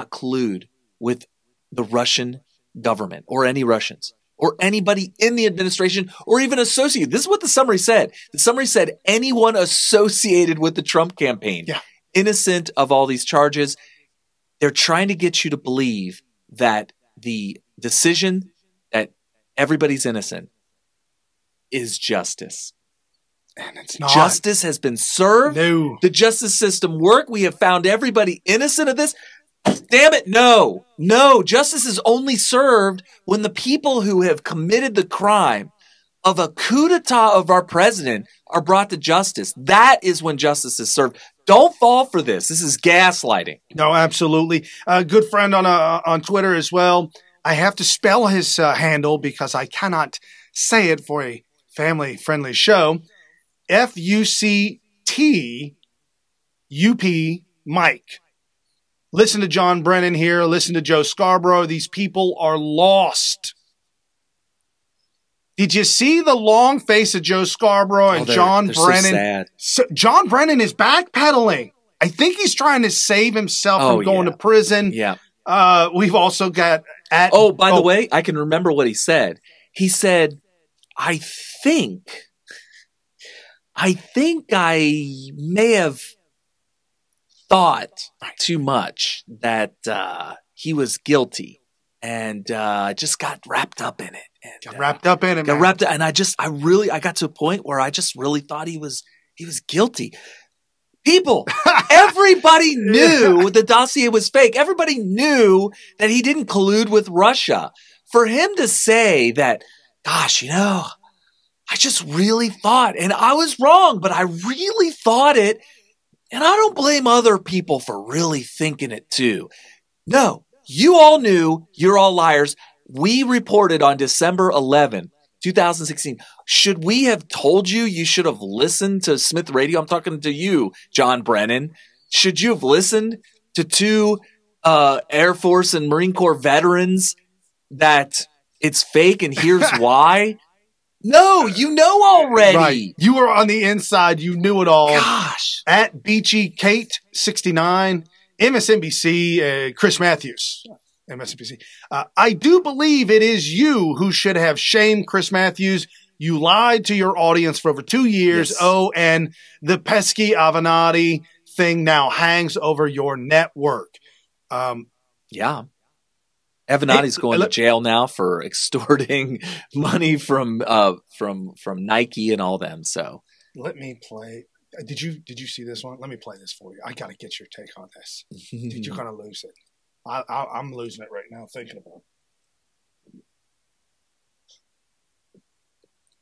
with the Russian government or any Russians or anybody in the administration or even associated. This is what the summary said. The summary said anyone associated with the Trump campaign, innocent of all these charges. They're trying to get you to believe that the decision that everybody's innocent is justice. And it's not. Justice has been served. No. The justice system worked. We have found everybody innocent of this. Damn it, no. No, justice is only served when the people who have committed the crime of a coup d'etat of our president are brought to justice. That is when justice is served. Don't fall for this. This is gaslighting. No, absolutely. A good friend on Twitter as well. I have to spell his handle because I cannot say it for a family-friendly show. FUCTUP Mike. Listen to John Brennan here. Listen to Joe Scarborough. These people are lost. Did you see the long face of Joe Scarborough and John Brennan? So sad. John Brennan is backpedaling. I think he's trying to save himself from going to prison. Yeah. We've also got by the way, I can remember what he said. He said, I think I may have thought too much that he was guilty and just got wrapped up in it. And, got wrapped up in it. Got wrapped up, and I got to a point where I just really thought he was guilty. People, everybody knew the dossier was fake. Everybody knew that he didn't collude with Russia. For him to say that, gosh, I just really thought, and I was wrong, but I really thought it, and I don't blame other people for really thinking it too. No, you all knew, you're all liars. We reported on December 11, 2016. Should we have told you you should have listened to Smith Radio? I'm talking to you, John Brennan. Should you have listened to two Air Force and Marine Corps veterans that it's fake and here's why? No, you know already. Right. You were on the inside. You knew it all. Gosh. At Beachy Kate 69, MSNBC, Chris Matthews. MSNBC. I do believe it is you who should have shamed Chris Matthews. You lied to your audience for over 2 years. Yes. Oh, and the pesky Avenatti thing now hangs over your network. Yeah. Avenatti's going to jail now for extorting money from Nike and all them. So let me play. Did you see this one? Let me play this for you. I got to get your take on this. Did you kind of lose it? I'm losing it right now thinking about it.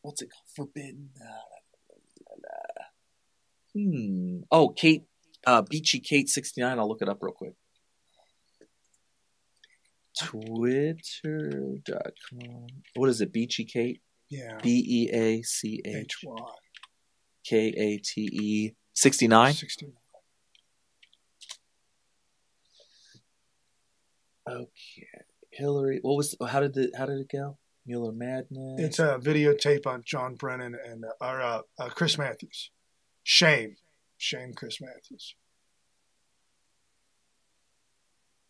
What's it called? Forbidden. Oh, Kate, Beachy Kate 69. I'll look it up real quick. Twitter.com. What is it? Beachy Kate? Yeah. BEACHY KATE 69? 69. Okay. Hillary. How did it go? Mueller Madness. It's a videotape on John Brennan and Chris Matthews. Shame Chris Matthews.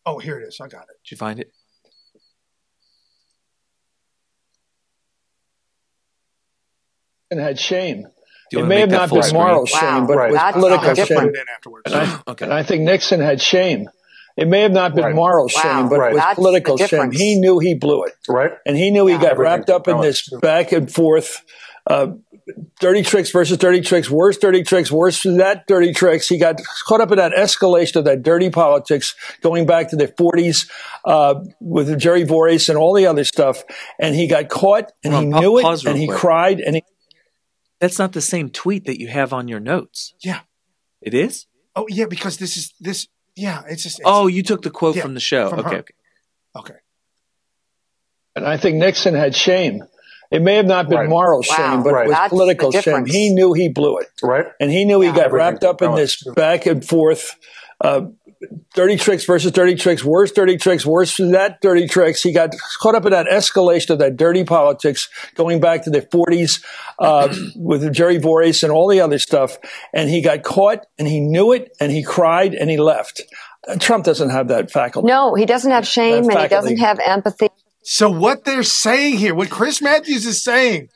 Oh, here it is. I got it. Did you find it? And had shame. Do you It wanna may make have that not full been screen? moral shame, but it was That's political different. shame. Afterwards. Okay. And I think Nixon had shame. It may have not been moral shame, but it was That's political the shame. difference. He knew he blew it. Right. And he knew he got Everything wrapped up in this back and forth, dirty tricks versus dirty tricks, worse than that dirty tricks. He got caught up in that escalation of that dirty politics going back to the 40s with Jerry Voorhees and all the other stuff. And he got caught and he knew it and he cried and he. That's not the same tweet that you have on your notes. Yeah. It is? Oh, yeah, because this. Yeah, it's just. You took the quote from the show. From Okay. her. Okay. And I think Nixon had shame. It may have not been moral shame, but it was That's political the shame. difference. He knew he blew it. Right. And he knew he got Everything wrapped up in this back and forth, dirty tricks versus dirty tricks, worse than that dirty tricks. He got caught up in that escalation of that dirty politics going back to the 40s with Jerry Voorhees and all the other stuff. And he got caught and he knew it and he cried and he left. Trump doesn't have that faculty. No, he doesn't have shame and he doesn't have empathy. So what they're saying here, what Chris Matthews is saying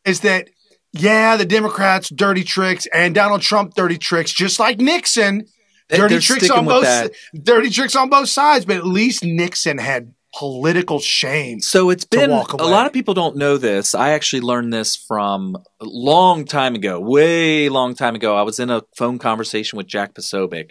is that, yeah, the Democrats, dirty tricks, and Donald Trump, dirty tricks, just like Nixon, dirty tricks on both sides, but at least Nixon had political shame. So it's been, walk a away. lot of people don't know this. I actually learned this from a long time ago, way long time ago. I was in a phone conversation with Jack Posobiec,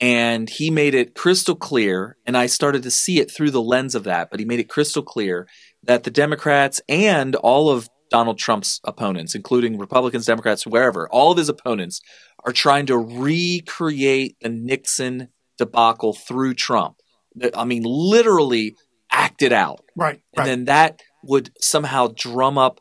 and he made it crystal clear, and I started to see it through the lens of that, but he made it crystal clear that the Democrats and all of Donald Trump's opponents, including Republicans, Democrats, wherever, all of his opponents are trying to recreate the Nixon debacle through Trump. I mean, literally act it out. Right. And then that would somehow drum up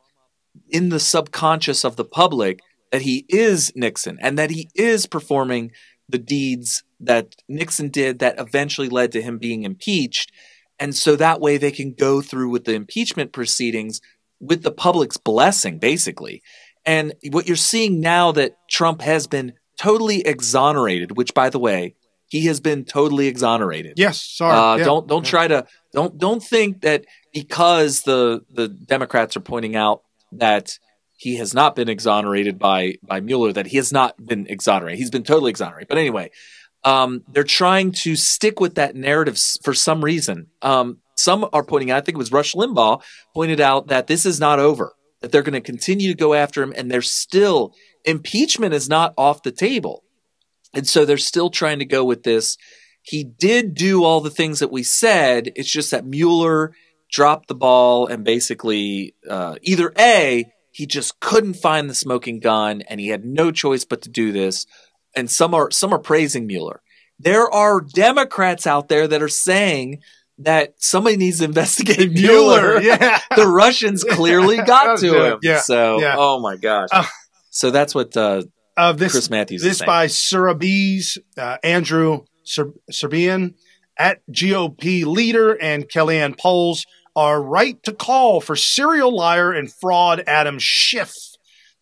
in the subconscious of the public that he is Nixon and that he is performing the deeds that Nixon did that eventually led to him being impeached. And so that way they can go through with the impeachment proceedings with the public's blessing, basically. And what you're seeing now that Trump has been totally exonerated, which, by the way, he has been totally exonerated. Yes, sorry. Don't try to don't think that because the Democrats are pointing out that he has not been exonerated by Mueller, that he has not been exonerated. He's been totally exonerated. But anyway, they're trying to stick with that narrative for some reason. Some are pointing out, I think it was Rush Limbaugh pointed out that this is not over, that they're going to continue to go after him, and there's still impeachment is not off the table. And so they're still trying to go with this. He did do all the things that we said. It's just that Mueller dropped the ball and basically either A, he just couldn't find the smoking gun and he had no choice but to do this. And some are praising Mueller. There are Democrats out there that are saying that somebody needs to investigate Mueller. Yeah. The Russians clearly got to him. Yeah. So, Yeah. oh my gosh. So that's what Chris Matthews is this saying. by Surabis, Andrew Serbian at GOP leader and Kellyanne polls are right to call for serial liar and fraud Adam Schiff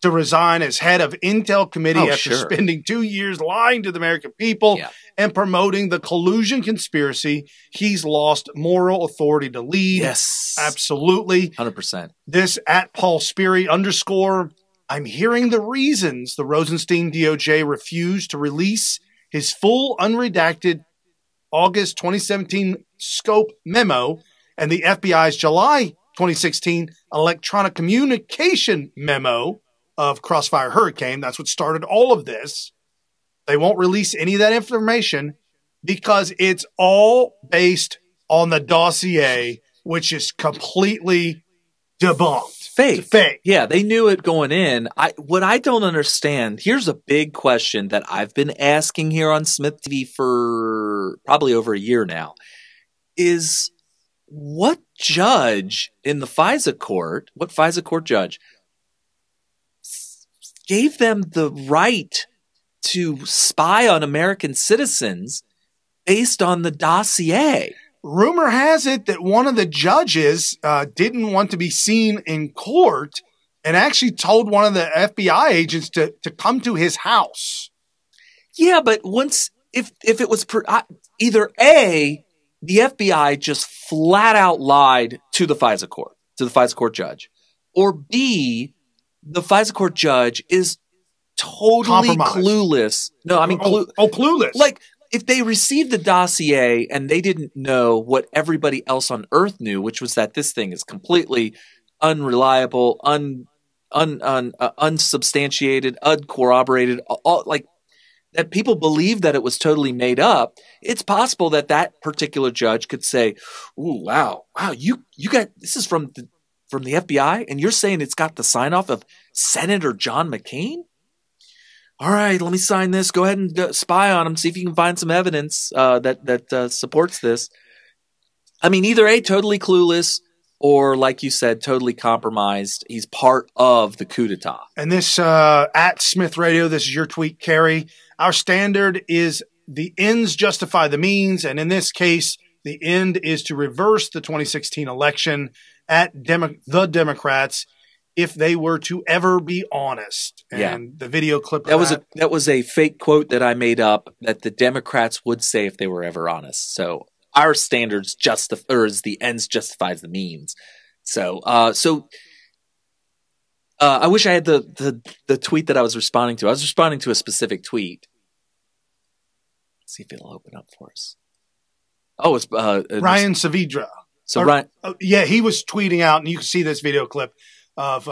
to resign as head of Intel Committee after spending 2 years lying to the American people and promoting the collusion conspiracy. He's lost moral authority to lead. Yes. Absolutely. 100%. This at Paul Sperry _ I'm hearing the reasons the Rosenstein DOJ refused to release his full unredacted August 2017 scope memo and the FBI's July 2016 electronic communication memo of Crossfire Hurricane. That's what started all of this. They won't release any of that information because it's all based on the dossier, which is completely debunked. Fake. Yeah, they knew it going in. What I don't understand, here's a big question that I've been asking here on Smith TV for probably over a year now, is what judge in the FISA court, what FISA court judge gave them the right to spy on American citizens based on the dossier? Rumor has it that one of the judges didn't want to be seen in court and actually told one of the FBI agents to come to his house. Yeah, but if it was either A, the FBI just flat out lied to the FISA court judge, or B, the FISA court judge is totally clueless. No, I mean, clueless. Like, if they received the dossier and they didn't know what everybody else on earth knew, which was that this thing is completely unreliable, unsubstantiated, uncorroborated, like that people believe that it was totally made up, it's possible that that particular judge could say, "Ooh, wow, you got this is from the FBI, and you're saying it's got the sign off of Senator John McCain? All right, let me sign this. Go ahead and spy on him. See if you can find some evidence that supports this." I mean, either A, totally clueless, or like you said, totally compromised. He's part of the coup d'etat. And this at Smith Radio, this is your tweet, Carrie. Our standard is the ends justify the means, and in this case, the end is to reverse the 2016 election at the Democrats if they were to ever be honest. And the video clip of that was a fake quote that I made up that the Democrats would say if they were ever honest. So our standards is the ends justifies the means. So I wish I had the tweet that I was responding to. I was responding to a specific tweet. Let's see if it'll open up for us. Oh, it's Ryan Saavedra. So Ryan, yeah, he was tweeting out, and you can see this video clip of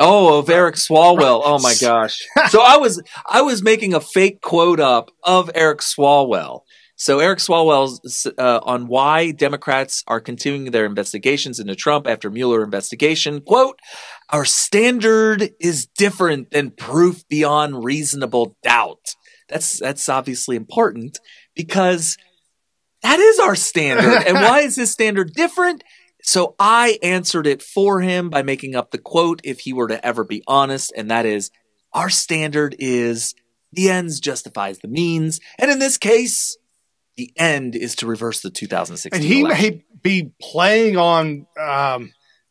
Eric Swalwell. Oh my gosh! So I was making a fake quote up of Eric Swalwell. So Eric Swalwell's on why Democrats are continuing their investigations into Trump after Mueller investigation. Quote, "Our standard is different than proof beyond reasonable doubt." That's obviously important because that is our standard. And why is his standard different? So I answered it for him by making up the quote if he were to ever be honest, and that is, our standard is the ends justifies the means. And in this case, the end is to reverse the 2016 And he election. may be playing on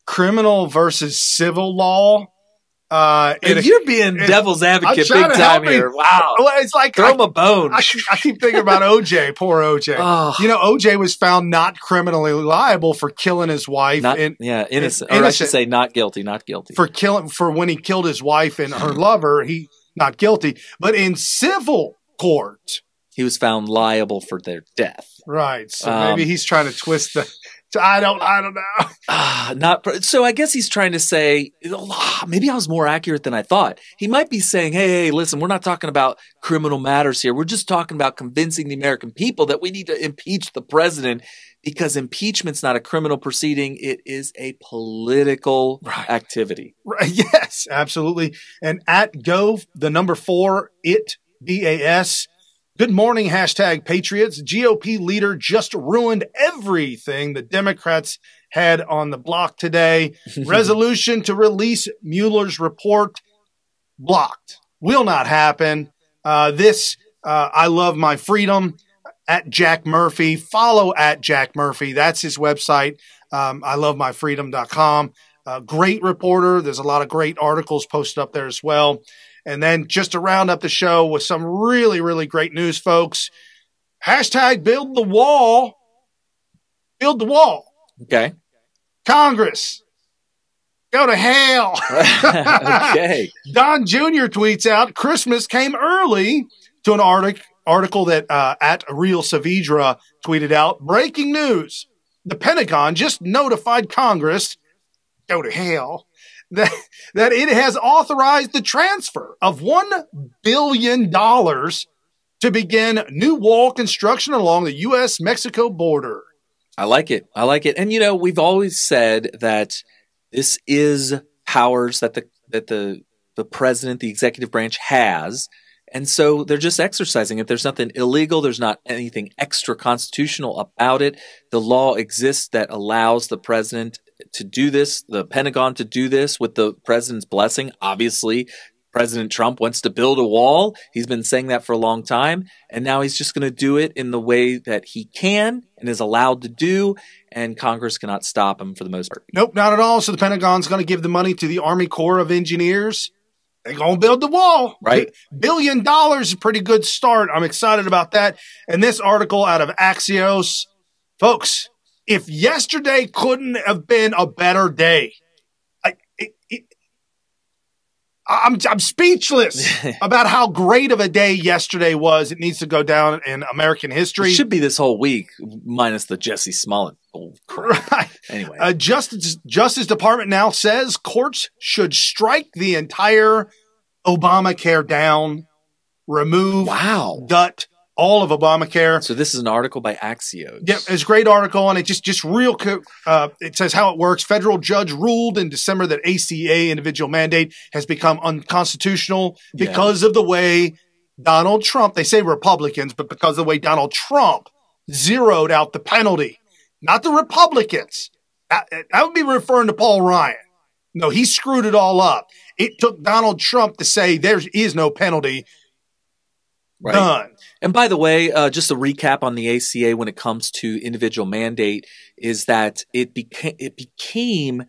criminal versus civil law. And you're being devil's advocate big time here. Wow. Well, it's like throw him a bone. I keep thinking about OJ, poor OJ. Oh. You know, OJ was found not criminally liable for killing his wife. Innocent. Or I should say not guilty, not guilty. For when he killed his wife and her lover, he not guilty. But in civil court, he was found liable for their death. Right. So maybe he's trying to twist the I don't know. So I guess he's trying to say, maybe I was more accurate than I thought. He might be saying, hey, listen, we're not talking about criminal matters here. We're just talking about convincing the American people that we need to impeach the president because impeachment's not a criminal proceeding. It is a political activity. Right. Yes, absolutely. And at Go, the number 4, BAS. Good morning, hashtag Patriots. GOP leader just ruined everything the Democrats had on the block today. Resolution to release Mueller's report blocked. Will not happen. I love my freedom at Jack Murphy. Follow at Jack Murphy. That's his website. ILoveMyFreedom.com. Great reporter. There's a lot of great articles posted up there as well. And then just to round up the show with some really, really great news, folks. Hashtag build the wall. Build the wall. Okay. Congress. Go to hell. Okay. Don Jr. tweets out, Christmas came early, to an article that at Real Saavedra tweeted out. Breaking news. The Pentagon just notified Congress, go to hell, that it has authorized the transfer of $1 billion to begin new wall construction along the U.S.-Mexico border. I like it. I like it. And, you know, we've always said that this is powers that the president, the executive branch has. And so they're just exercising it. There's nothing illegal. There's not anything extra constitutional about it. The law exists that allows the president to do this, the Pentagon to do this with the president's blessing. Obviously, President Trump wants to build a wall. He's been saying that for a long time. And now he's just going to do it in the way that he can and is allowed to do. And Congress cannot stop him for the most part. Nope, not at all. So the Pentagon's going to give the money to the Army Corps of Engineers. They're going to build the wall. Right. $1 billion is a pretty good start. I'm excited about that. And this article out of Axios, folks, if yesterday couldn't have been a better day, I'm speechless about how great of a day yesterday was. It needs to go down in American history. It should be this whole week, minus the Jussie Smollett. Right. Anyway, Justice Department now says courts should strike the entire Obamacare down, remove, gut all of Obamacare. So this is an article by Axios. Yeah, it's a great article, and it just real quick. It says how it works. Federal judge ruled in December that ACA, individual mandate, has become unconstitutional because of the way Donald Trump, they say Republicans, but because of the way Donald Trump zeroed out the penalty. Not the Republicans. That would be referring to Paul Ryan. No, he screwed it all up. It took Donald Trump to say there is no penalty. Right. Done. And by the way, just a recap on the ACA when it comes to individual mandate is that it became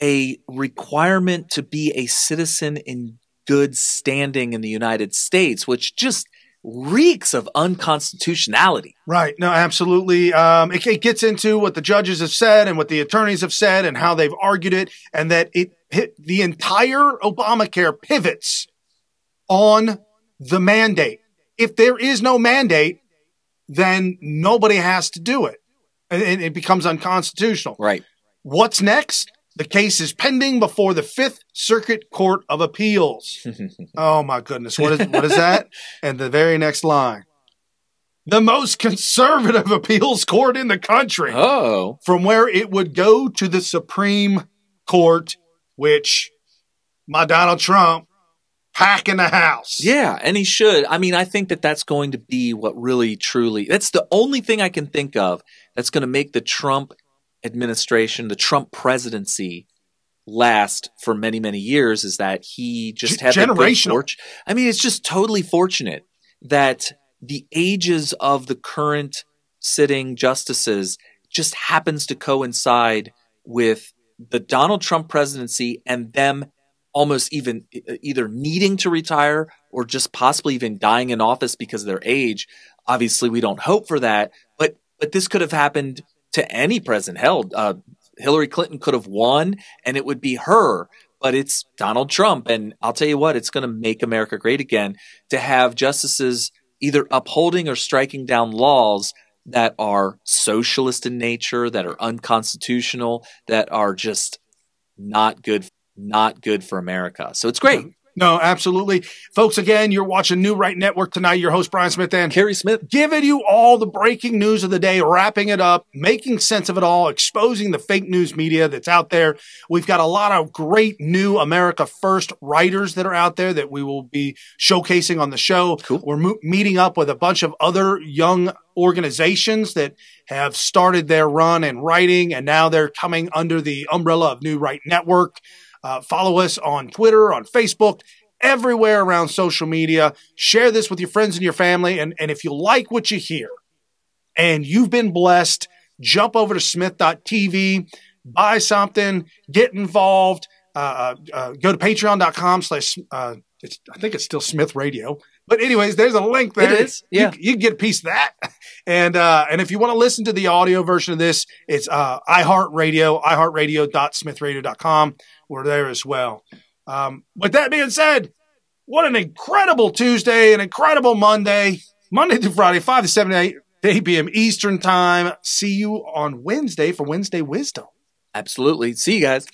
a requirement to be a citizen in good standing in the United States, which just reeks of unconstitutionality. Right. No, absolutely. It gets into what the judges have said and what the attorneys have said and how they've argued it, and that the entire Obamacare pivots on the mandate. If there is no mandate, then nobody has to do it. And it becomes unconstitutional. Right. What's next? The case is pending before the Fifth Circuit Court of Appeals. Oh, my goodness. What is that? And the very next line. The most conservative appeals court in the country. Oh. From where it would go to the Supreme Court, which my Donald Trump packing the house. Yeah, and he should. I mean, I think that that's going to be what really, truly, that's the only thing I can think of that's going to make the Trump administration, the Trump presidency last for many, many years, is that he just had generational. I mean, it's just totally fortunate that the ages of the current sitting justices just happens to coincide with the Donald Trump presidency and them almost even either needing to retire or just possibly even dying in office because of their age. Obviously, we don't hope for that, but this could have happened to any president. Hell, Hillary Clinton could have won, and it would be her, but it's Donald Trump. And I'll tell you what, it's going to make America great again to have justices either upholding or striking down laws that are socialist in nature, that are unconstitutional, that are just not good for America. So it's great. No, absolutely. Folks, again, you're watching New Right Network tonight. Your host, Brian Smith and Kerry Smith, giving you all the breaking news of the day, wrapping it up, making sense of it all, exposing the fake news media that's out there. We've got a lot of great new America First writers that are out there that we will be showcasing on the show. Cool. We're meeting up with a bunch of other young organizations that have started their run in writing, and now they're coming under the umbrella of New Right Network. Follow us on Twitter, on Facebook, everywhere around social media. Share this with your friends and your family. And if you like what you hear and you've been blessed, jump over to smith.tv, buy something, get involved. Go to patreon.com/ I think it's still Smith Radio. But anyways, there's a link there. It is. Yeah. You can get a piece of that. And if you want to listen to the audio version of this, it's iHeartRadio, iHeartRadio.smithradio.com. We're there as well. With that being said, what an incredible Tuesday, an incredible Monday through Friday, 5 to 7 to 8 p.m. Eastern time. See you on Wednesday for Wednesday Wisdom. Absolutely. See you guys.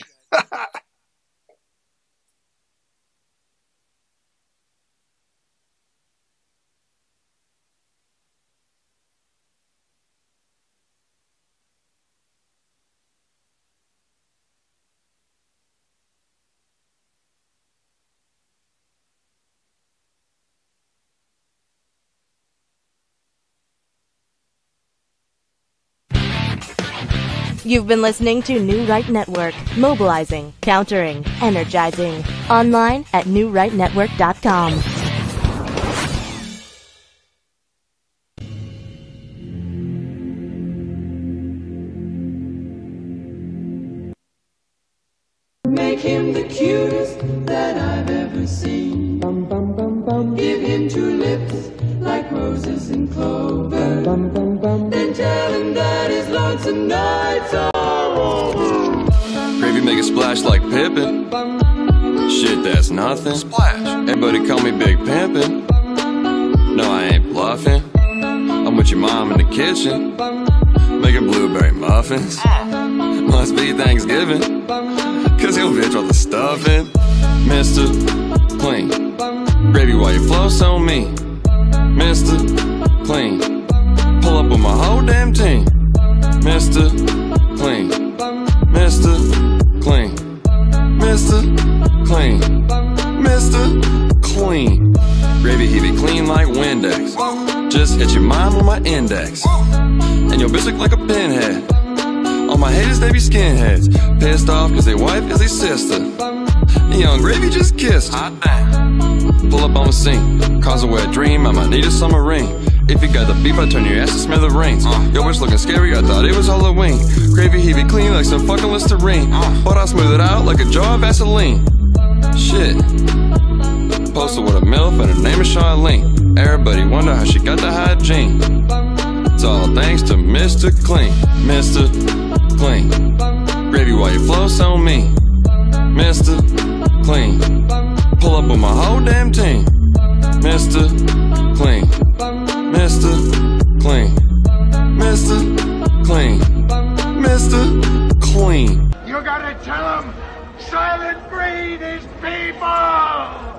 You've been listening to New Right Network, mobilizing, countering, energizing. Online at newrightnetwork.com. Make him the cutest that I've ever seen. Give him 2 lips like roses and clover. Then tell him that his Lord once the nights are over. Gravy make a splash like Pippin. Shit, that's nothing. Splash. Everybody call me Big Pimpin'. No, I ain't bluffing. I'm with your mom in the kitchen, making blueberry muffins. Must be Thanksgiving, cause your bitch brought the stuffing. Mr. Clean. Gravy, why you flow so mean? Mr. Clean. Pull up with my whole damn team. Mr. Clean. Mr. Clean. Mr. Clean. Mr. Clean. Gravy, he be clean like Windex. Just hit your mom with my index. And your bitch look like a pinhead. All my haters, they be skinheads. Pissed off cause they wife is their sister. Young Gravy just kissed. Hot damn. Pull up on the scene. Cause a wet dream, I might need a summer rain. If you got the beef, I turn your ass to smithereens. Yo, bitch looking scary, I thought it was Halloween. Gravy, he be clean like some fucking Listerine. But I smooth it out like a jar of Vaseline. Shit. Posted with a MILF and her name is Charlene. Everybody wonder how she got the hygiene. It's all thanks to Mr. Clean. Mr. Clean. Gravy, why you flow so mean? Mr. Clean. Pull up with my whole damn team. Mr. Clean. Mr. Clean. Mr. Clean. Mr. Clean. You gotta tell them silent breed is people!